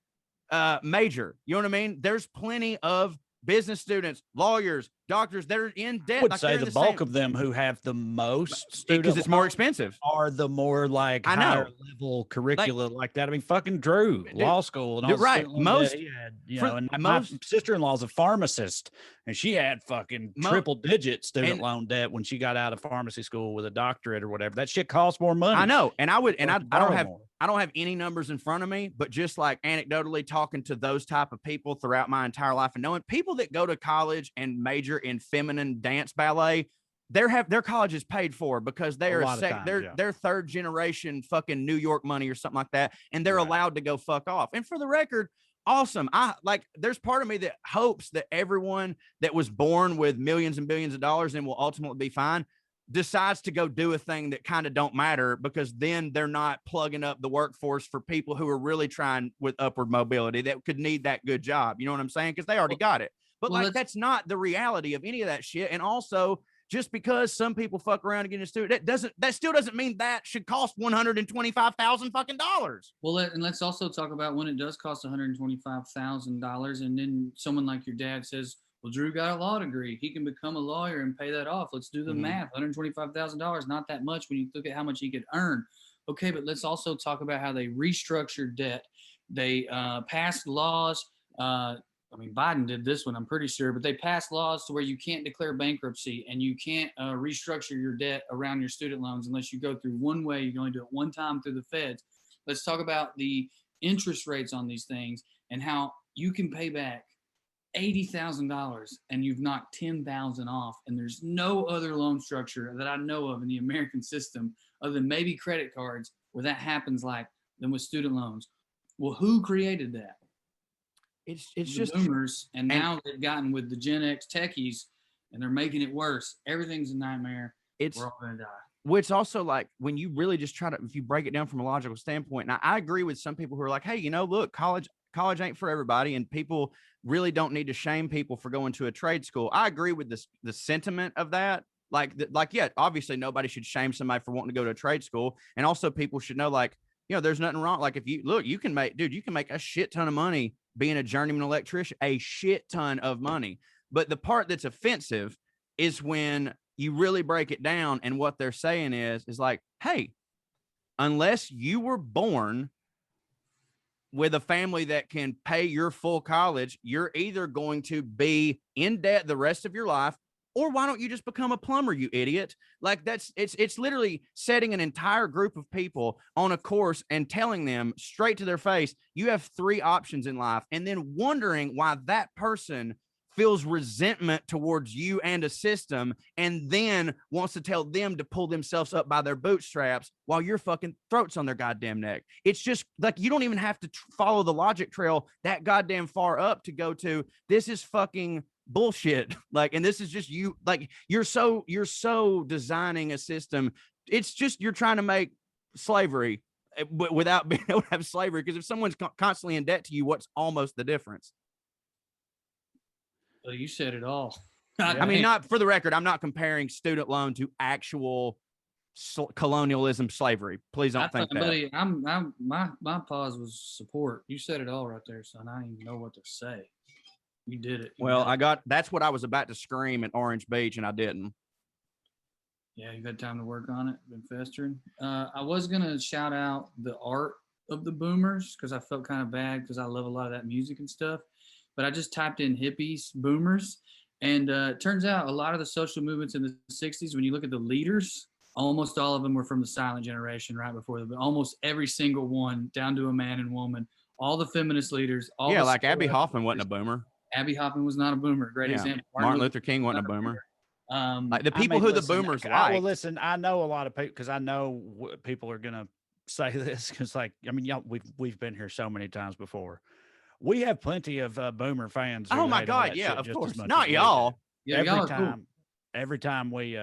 major. You know what I mean? There's plenty of business students, lawyers, doctors that are in debt. I would say the bulk of them who have the most, because it's more expensive, are the more like higher level curricula like that. I mean, fucking Drew, law school, and all right. Most he had, and my sister-in-law is a pharmacist, and she had fucking triple-digit student loan debt when she got out of pharmacy school with a doctorate or whatever. That shit costs more money. I know, and I don't have any numbers in front of me, but just like anecdotally talking to those type of people throughout my entire life and knowing people that go to college and major in feminine dance ballet, their college is paid for because they're they're third generation fucking New York money or something like that, and they're allowed to go fuck off. And for the record, awesome. There's part of me that hopes that everyone that was born with millions and billions of dollars and will ultimately be fine decides to go do a thing that kind of don't matter, because then they're not plugging up the workforce for people who are really trying with upward mobility that could need that good job. You know what I'm saying? Because they already got it. But that's not the reality of any of that shit. And also, just because some people fuck around and get into student, that still doesn't mean that should cost $125,000 fucking dollars. Well, and let's also talk about when it does cost $125,000, and then someone like your dad says, well, Drew got a law degree. He can become a lawyer and pay that off. Let's do the math. $125,000, not that much when you look at how much he could earn. Okay, but let's also talk about how they restructured debt. They passed laws. Biden did this one, I'm pretty sure, but they passed laws to where you can't declare bankruptcy and you can't restructure your debt around your student loans unless you go through one way. You can only do it one time through the feds. Let's talk about the interest rates on these things and how you can pay back $80,000 and you've knocked 10,000 off, and there's no other loan structure that I know of in the American system other than maybe credit cards where that happens like than with student loans. Well, who created that? It's the just boomers, and now they've gotten with the Gen X techies, and they're making it worse. Everything's a nightmare. We're all gonna die. Well, it's also like when you really just try to, if you break it down from a logical standpoint, and I agree with some people who are like, hey, look, college ain't for everybody, and people really don't need to shame people for going to a trade school. I agree with the sentiment of that. Yeah, obviously nobody should shame somebody for wanting to go to a trade school, and also people should know, like, there's nothing wrong. Like, if you look, you can make a shit ton of money being a journeyman electrician, a shit ton of money. But the part that's offensive is when you really break it down, and what they're saying is like, hey, unless you were born with a family that can pay your full college, you're either going to be in debt the rest of your life, or why don't you just become a plumber, you idiot? Like, it's literally setting an entire group of people on a course and telling them straight to their face, you have 3 options in life, and then wondering why that person feels resentment towards you and a system, and then wants to tell them to pull themselves up by their bootstraps while your fucking throat's on their goddamn neck. It's just like, you don't even have to follow the logic trail that goddamn far up to go to, this is fucking bullshit. Like, and this is just you, like, you're so designing a system. It's just, you're trying to make slavery without being able to have slavery, because if someone's constantly in debt to you, what's almost the difference? Well, you said it all. I mean, not for the record, I'm not comparing student loan to actual colonialism, slavery. Please don't think that. Buddy, my pause was support. You said it all right there, son. I didn't even know what to say. You did it. That's what I was about to scream at Orange Beach, and I didn't. Yeah, you've had time to work on it. Been festering. I was gonna shout out the art of the boomers, because I felt kind of bad, because I love a lot of that music and stuff. But I just typed in hippies, boomers, and it turns out a lot of the social movements in the 60s, when you look at the leaders, almost all of them were from the silent generation right before them. Almost every single one, down to a man and woman, all the feminist leaders. Like Abby Hoffman wasn't a boomer. Abby Hoffman was not a boomer. Great example. Martin Luther King wasn't a boomer. Like the people the boomers like. Well, listen, I know a lot of people, because I know people are going to say this, because, like, I mean, y'all, we've been here so many times before. We have plenty of boomer fans. Oh my God, yeah, of course. Not y'all. Yeah, every time we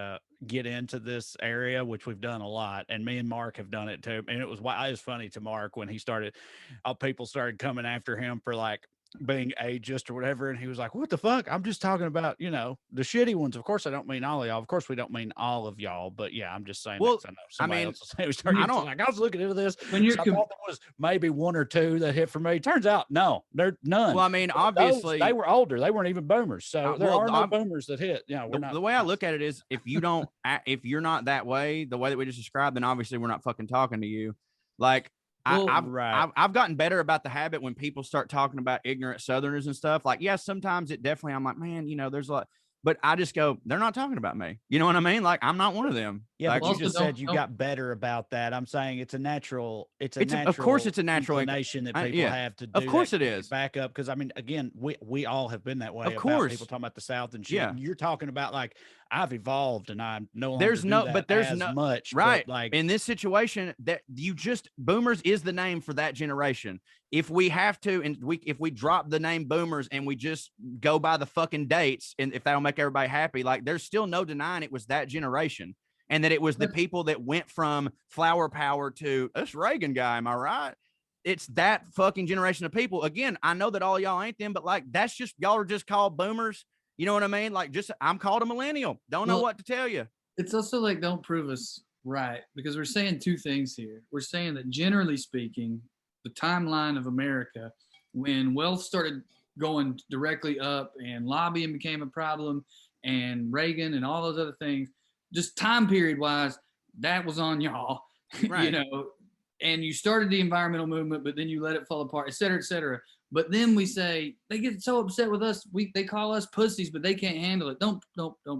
get into this area, which we've done a lot, and me and Mark have done it too. And it was funny to Mark when he started, people started coming after him for like being ageist or whatever, and he was like, what the fuck, I'm just talking about the shitty ones. Of course I don't mean all of y'all, of course we don't mean all of y'all, but yeah, I'm just saying. Well, I know somebody else was saying, I was looking into this when I thought there was maybe 1 or 2 that hit for me. Turns out no, they're none. Well, I mean, obviously they were older, they weren't even boomers, so there are no boomers that hit. The way I look at it is, if you're not that way, the way that we just described, then obviously we're not fucking talking to you. Like, I've gotten better about the habit when people start talking about ignorant Southerners and stuff. Like, yeah, sometimes I'm like, man, there's a lot, but I just go, they're not talking about me. You know what I mean? Like, I'm not one of them. Yeah, like, but you just said you got better about that. I'm saying it's a natural of course it's a natural inclination that people have to do. Of course it is. Back up, because I mean, again, we all have been that way. Of course, people talking about the South and shit. Yeah. You're talking about, like, I've evolved and I'm no longer there's no much right. But, like, in this situation, that boomers is the name for that generation. If we have to, and if we drop the name boomers and we just go by the fucking dates, and if that'll make everybody happy, like, there's still no denying it was that generation, and that it was the people that went from flower power to this Reagan guy. Am I right? It's that fucking generation of people. Again, I know that all y'all ain't them, but like, that's just, y'all are just called boomers. You know what I mean? Like, just, I'm called a millennial. Don't know what to tell you. It's also like, don't prove us right, because we're saying 2 things here. We're saying that, generally speaking, the timeline of America, when wealth started going directly up and lobbying became a problem, and Reagan and all those other things, just time period wise, that was on y'all. Right. And you started the environmental movement, but then you let it fall apart, et cetera, et cetera. But then we say, they get so upset with us, they call us pussies, but they can't handle it. Don't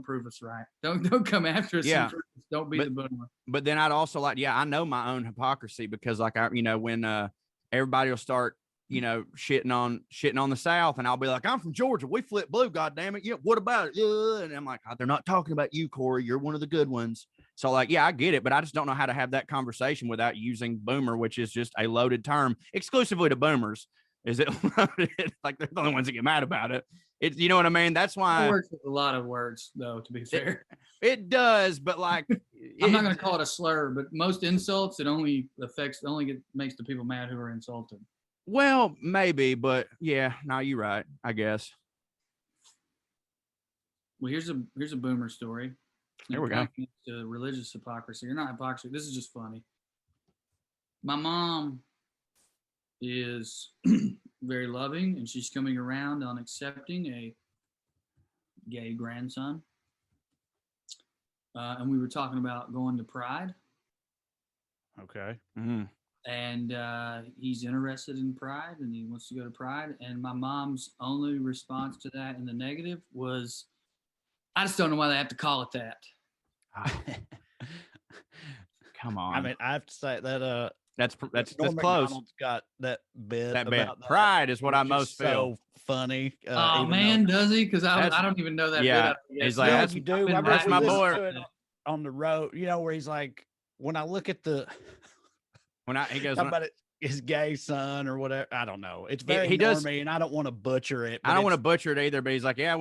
prove us right. Don't come after us. Yeah. Don't be the boomer. But then I'd also like, I know my own hypocrisy, because like, when everybody will start shitting on the South, and I'll be like, I'm from Georgia. We flip blue, goddamn it. Yeah, what about it? And I'm like, oh, they're not talking about you, Corey. You're one of the good ones. So like, yeah, I get it, but I just don't know how to have that conversation without using boomer, which is just a loaded term exclusively to boomers. Is it loaded? Like they're the only ones that get mad about it. It's, you know what I mean? That's why it works with a lot of words, though, to be fair. It does, but like I'm not going to call it a slur, but most insults, it only makes the people mad who are insulted. Well, maybe, but yeah, no, you're right, I guess. Well, here's a boomer story. There we go. To religious hypocrisy. You're not hypocrisy. This is just funny. My mom is very loving, and she's coming around on accepting a gay grandson. And we were talking about going to Pride. Okay. Mm-hmm. And he's interested in Pride, and he wants to go to Pride. And my mom's only response to that in the negative was, I just don't know why they have to call it that. Come on. I mean, I have to say that that's Norm close. Got that bit. That Pride is what I most feel. So funny. Oh man, does he? Because I don't even know that. Yeah, bit. He's like, that's, you do. That's my boy on the road. You know where he's like, when I look at the. He goes about it, his gay son or whatever. I don't know. It's very normie, and I don't want to butcher it. I don't want to butcher it either. But he's like, yeah,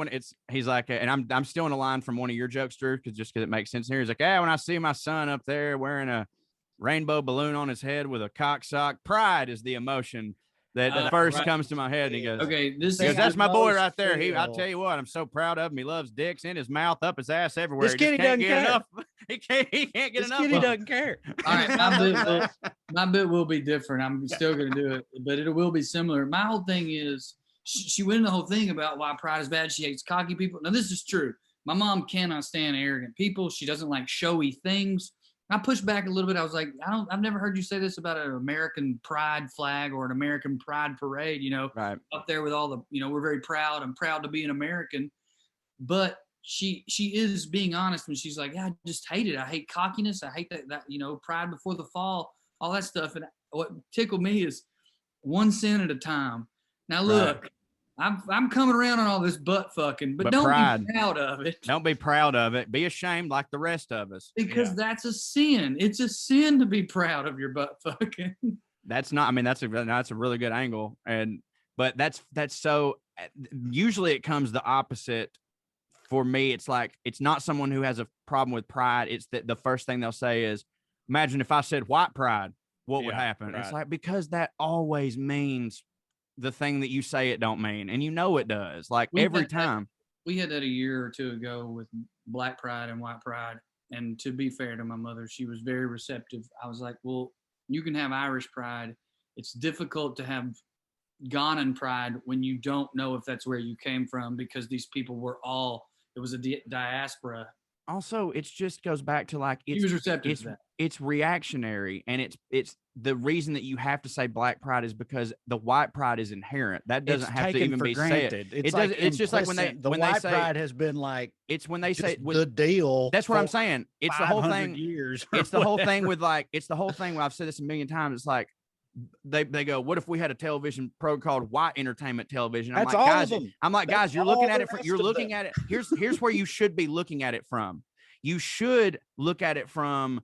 he's like, and I'm stealing a line from one of your jokes, Drew, because it makes sense here. He's like, yeah, when I see my son up there wearing a rainbow balloon on his head with a cock sock, pride is the emotion that first comes to my head. And he goes, okay, that's my boy right there. I'll tell you what, I'm so proud of him. He loves dicks in his mouth, up his ass, everywhere. This kid doesn't care enough. He can't get this enough. Kid, he doesn't care. All right, my bit will be different. I'm still going to do it, but it will be similar. My whole thing is she went into the whole thing about why pride is bad. She hates cocky people. Now this is true. My mom cannot stand arrogant people. She doesn't like showy things. I pushed back a little bit. I was like, I've never heard you say this about an American pride flag or an American pride parade, right up there with all the, we're very proud. I'm proud to be an American. But she is being honest when she's like, yeah, I just hate it. I hate cockiness. I hate that, pride before the fall, all that stuff. And what tickled me is one sin at a time. Now look, right. I'm coming around on all this butt fucking, but don't be proud of it. Don't be proud of it. Be ashamed like the rest of us. Because that's a sin. It's a sin to be proud of your butt fucking. That's not, I mean, that's a really good angle. But that's so, usually it comes the opposite. For me, it's like, it's not someone who has a problem with pride. It's that the first thing they'll say is, imagine if I said white pride, what would happen? Right. It's like, because that always means the thing that you say it don't mean, and it does. Like every time. We had that a year or two ago with black pride and white pride. And to be fair to my mother, she was very receptive. I was like, well, you can have Irish pride. It's difficult to have Ghanaian pride when you don't know if that's where you came from, because these people were it was a diaspora. Also, it just goes back to like, he was receptive to that. It's reactionary, and it's the reason that you have to say black pride is because the white pride is inherent. That doesn't have to even be said. It's just like when white pride has been like, it's when they say the deal. That's what I'm saying. It's the whole thing. It's the whole thing with like, it's the whole thing. I've said this a million times. It's like, they go, what if we had a television program called white entertainment television? That's all of them. I'm like, guys, you're looking at it. Here's where you should be looking at it from. You should look at it from,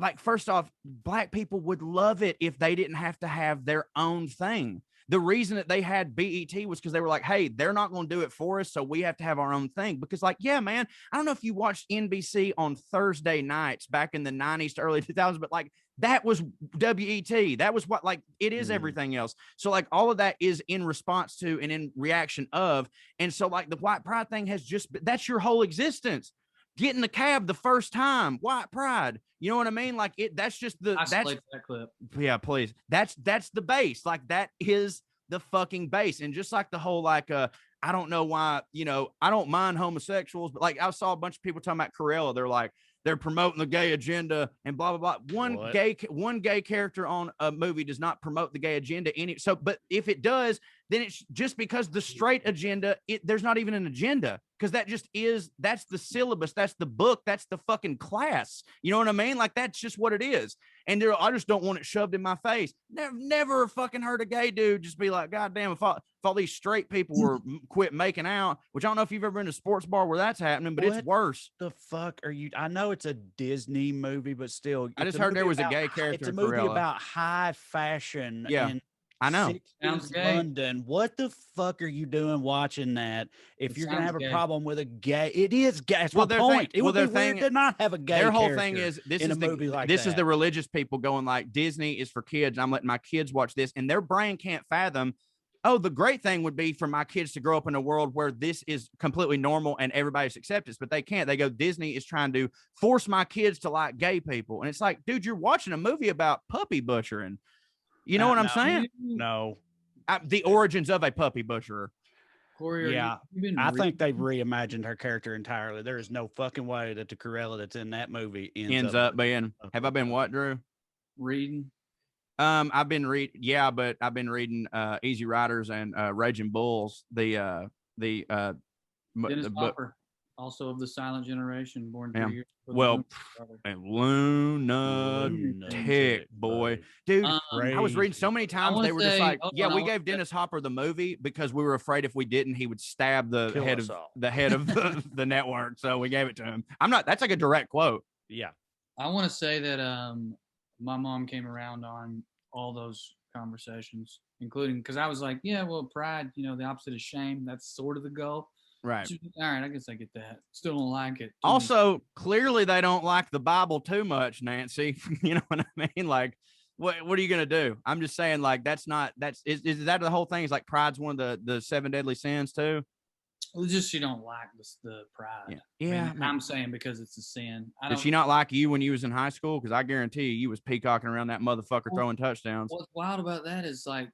like, first off, black people would love it if they didn't have to have their own thing. The reason that they had BET was because they were like, hey, they're not going to do it for us, so we have to have our own thing. Because, like, yeah, man, I don't know if you watched NBC on Thursday nights back in the 90s to early 2000s, but, like, that was WET. That was what, like, it is everything else. So, like, all of that is in response to and in reaction of. And so, like, the white pride thing has just, that's your whole existence. Get in the cab the first time, white pride. You know what I mean? Like that's just that's that clip. Yeah, please. That's the base. Like that is the fucking base. And just like the whole, like, I don't know why, I don't mind homosexuals, but like I saw a bunch of people talking about Corella. They're like, they're promoting the gay agenda and blah, blah, blah. One gay character on a movie does not promote the gay agenda. But if it does, then it's just because the straight agenda, there's not even an agenda, because that's the syllabus, that's the book, that's the fucking class. You know what I mean? Like, that's just what it is. And I just don't want it shoved in my face. Never fucking heard a gay dude just be like, God damn, if all these straight people were quit making out, which I don't know if you've ever been to a sports bar where that's happening, but it's worse. The fuck are you? I know it's a Disney movie, but still, I just heard there was a gay character. It's a movie about high fashion. Yeah. I know. Sounds gay. London. What the fuck are you doing watching that? If you're gonna have a problem with a gay, it is gay. That's my point. It would be weird to not have a gay. Their whole thing is this is a movie like that. This is the religious people going like, Disney is for kids. I'm letting my kids watch this, and their brain can't fathom. Oh, the great thing would be for my kids to grow up in a world where this is completely normal and everybody's acceptance, but they can't. They go, Disney is trying to force my kids to like gay people, and it's like, dude, you're watching a movie about puppy butchering. You know what I'm saying? No. The origins of a puppy butcherer. Corey, yeah, I think they've reimagined her character entirely. There is no fucking way that the Cruella that's in that movie ends up being. Have I been what, Drew? Reading. I've been but I've been reading Easy Riders and Raging Bulls. The Dennis Hopper, also of the Silent Generation, born 3 years. Well, lunatic boy, dude. I was reading so many times they were just like, we gave Dennis Hopper the movie because we were afraid if we didn't, he would stab the head of the network. So we gave it to him. That's like a direct quote. Yeah. I want to say that my mom came around on all those conversations, including because I was like, pride, the opposite of shame. That's sort of the goal. Right. All right, I guess I get that. Still don't like it. Also, clearly they don't like the Bible too much, Nancy. You know what I mean? Like, what are you gonna do? I'm just saying, like, is that the whole thing? Is like pride's one of the 7 deadly sins too? Well, just she don't like the pride. Yeah. I'm saying because it's a sin. Did she not like you when you was in high school? Because I guarantee you was peacocking around that motherfucker throwing touchdowns. What's wild about that is like,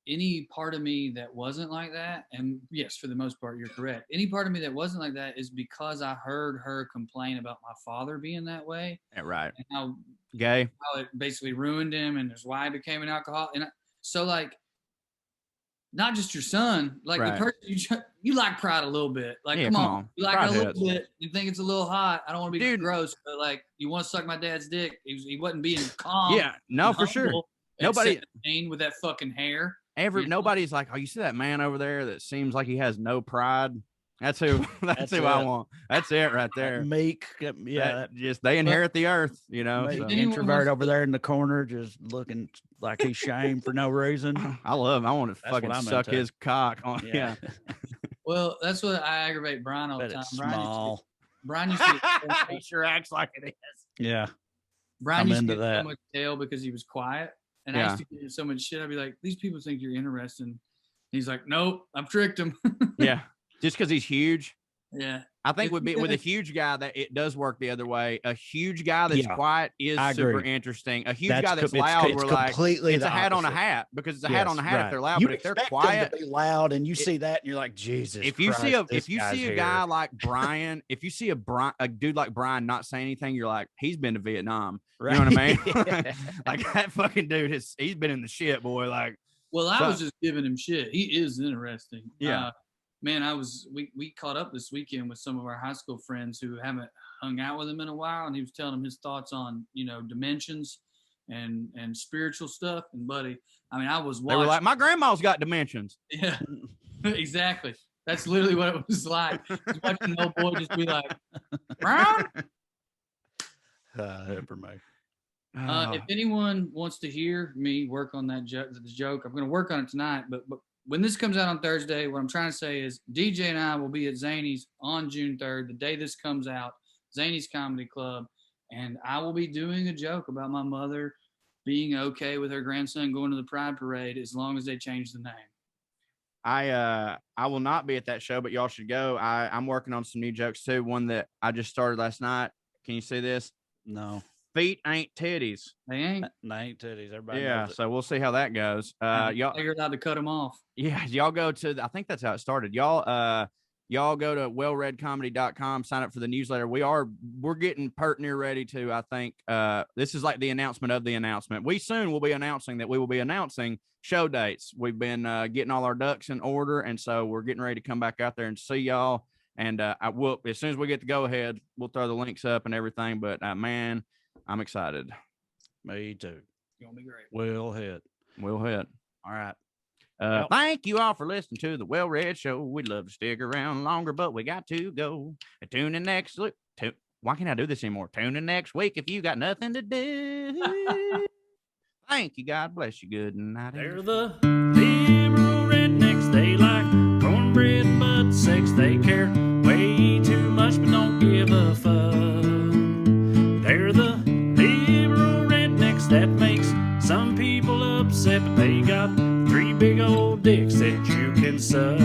any part of me that wasn't like that, and yes, for the most part, you're correct. Any part of me that wasn't like that is because I heard her complain about my father being that way. Yeah, right. And how it basically ruined him, and that's why he became an alcoholic. And so, like, not just your son, like the person you like pride a little bit. Like, come on. You like it a little bit. You think it's a little hot. I don't want to be gross, but like, you want to suck my dad's dick. He wasn't being calm. Yeah, no, for sure. Nobody with that fucking hair. Nobody's like, oh, you see that man over there that seems like he has no pride? That's who I want. That's it right there. Meek. Yeah. They inherit the earth, So. Introvert over there in the corner, just looking like he's shamed for no reason. I want to fucking suck his cock on. Yeah. Well, that's what I aggravate Brian all the time. Brian used to he sure acts like it is. Yeah. Brian used to get so much tail because he was quiet. And I used to give him so much shit. I'd be like, these people think you're interesting. And he's like, nope, I've tricked him. Yeah. Just because he's huge. Yeah. I think with a huge guy that it does work the other way. A huge guy that's quiet is super interesting. A huge guy that's loud, we're like, it's a hat on a hat, because it's a hat on a hat if they're loud. But if they're quiet, to be loud, and you see that, and you're like, Jesus. If you see a guy like Brian, if you see a dude like Brian not saying anything, you're like, he's been to Vietnam. Right. You know what I mean? Like that fucking dude he's been in the shit, boy. Like, well, I was just giving him shit. He is interesting. Yeah. Man, we caught up this weekend with some of our high school friends who haven't hung out with him in a while, and he was telling them his thoughts on, dimensions and spiritual stuff. And buddy, I mean, I was watching. They were like, my grandma's got dimensions. Yeah, exactly. That's literally what it was like. Just watching the old boy just be like, Brown. For me. If anyone wants to hear me work on the joke, I'm going to work on it tonight. But when this comes out on Thursday, what I'm trying to say is DJ and I will be at Zany's on June 3rd, the day this comes out, Zany's Comedy Club, and I will be doing a joke about my mother being okay with her grandson going to the Pride Parade as long as they change the name. I will not be at that show, but y'all should go. I'm working on some new jokes too. One that I just started last night. Can you see this? No. Feet ain't titties. They ain't. They ain't titties. Everybody. Yeah. So we'll see how that goes. Y'all figured out to cut them off. Yeah. Y'all go to. I think that's how it started. Y'all. y'all go to wellredcomedy.com, sign up for the newsletter. We're getting pert near ready to, I think, this is like the announcement of the announcement. We soon will be announcing that we will be announcing show dates. We've been getting all our ducks in order, and so we're getting ready to come back out there and see y'all. And I will, as soon as we get the go ahead, we'll throw the links up and everything. But man, I'm excited. Me too. It's gonna be great. We'll hit. All right. Thank you all for listening to the WellRED Show. We'd love to stick around longer, but we got to go. Tune in next week. Why can't I do this anymore? Tune in next week if you got nothing to do. Thank you. God bless you. Good night. They're the liberal rednecks. They like cornbread, but sex they care way too much, but don't give a fuck. They're the liberal rednecks that makes some people upset, but they got 3 big old dicks that you can suck.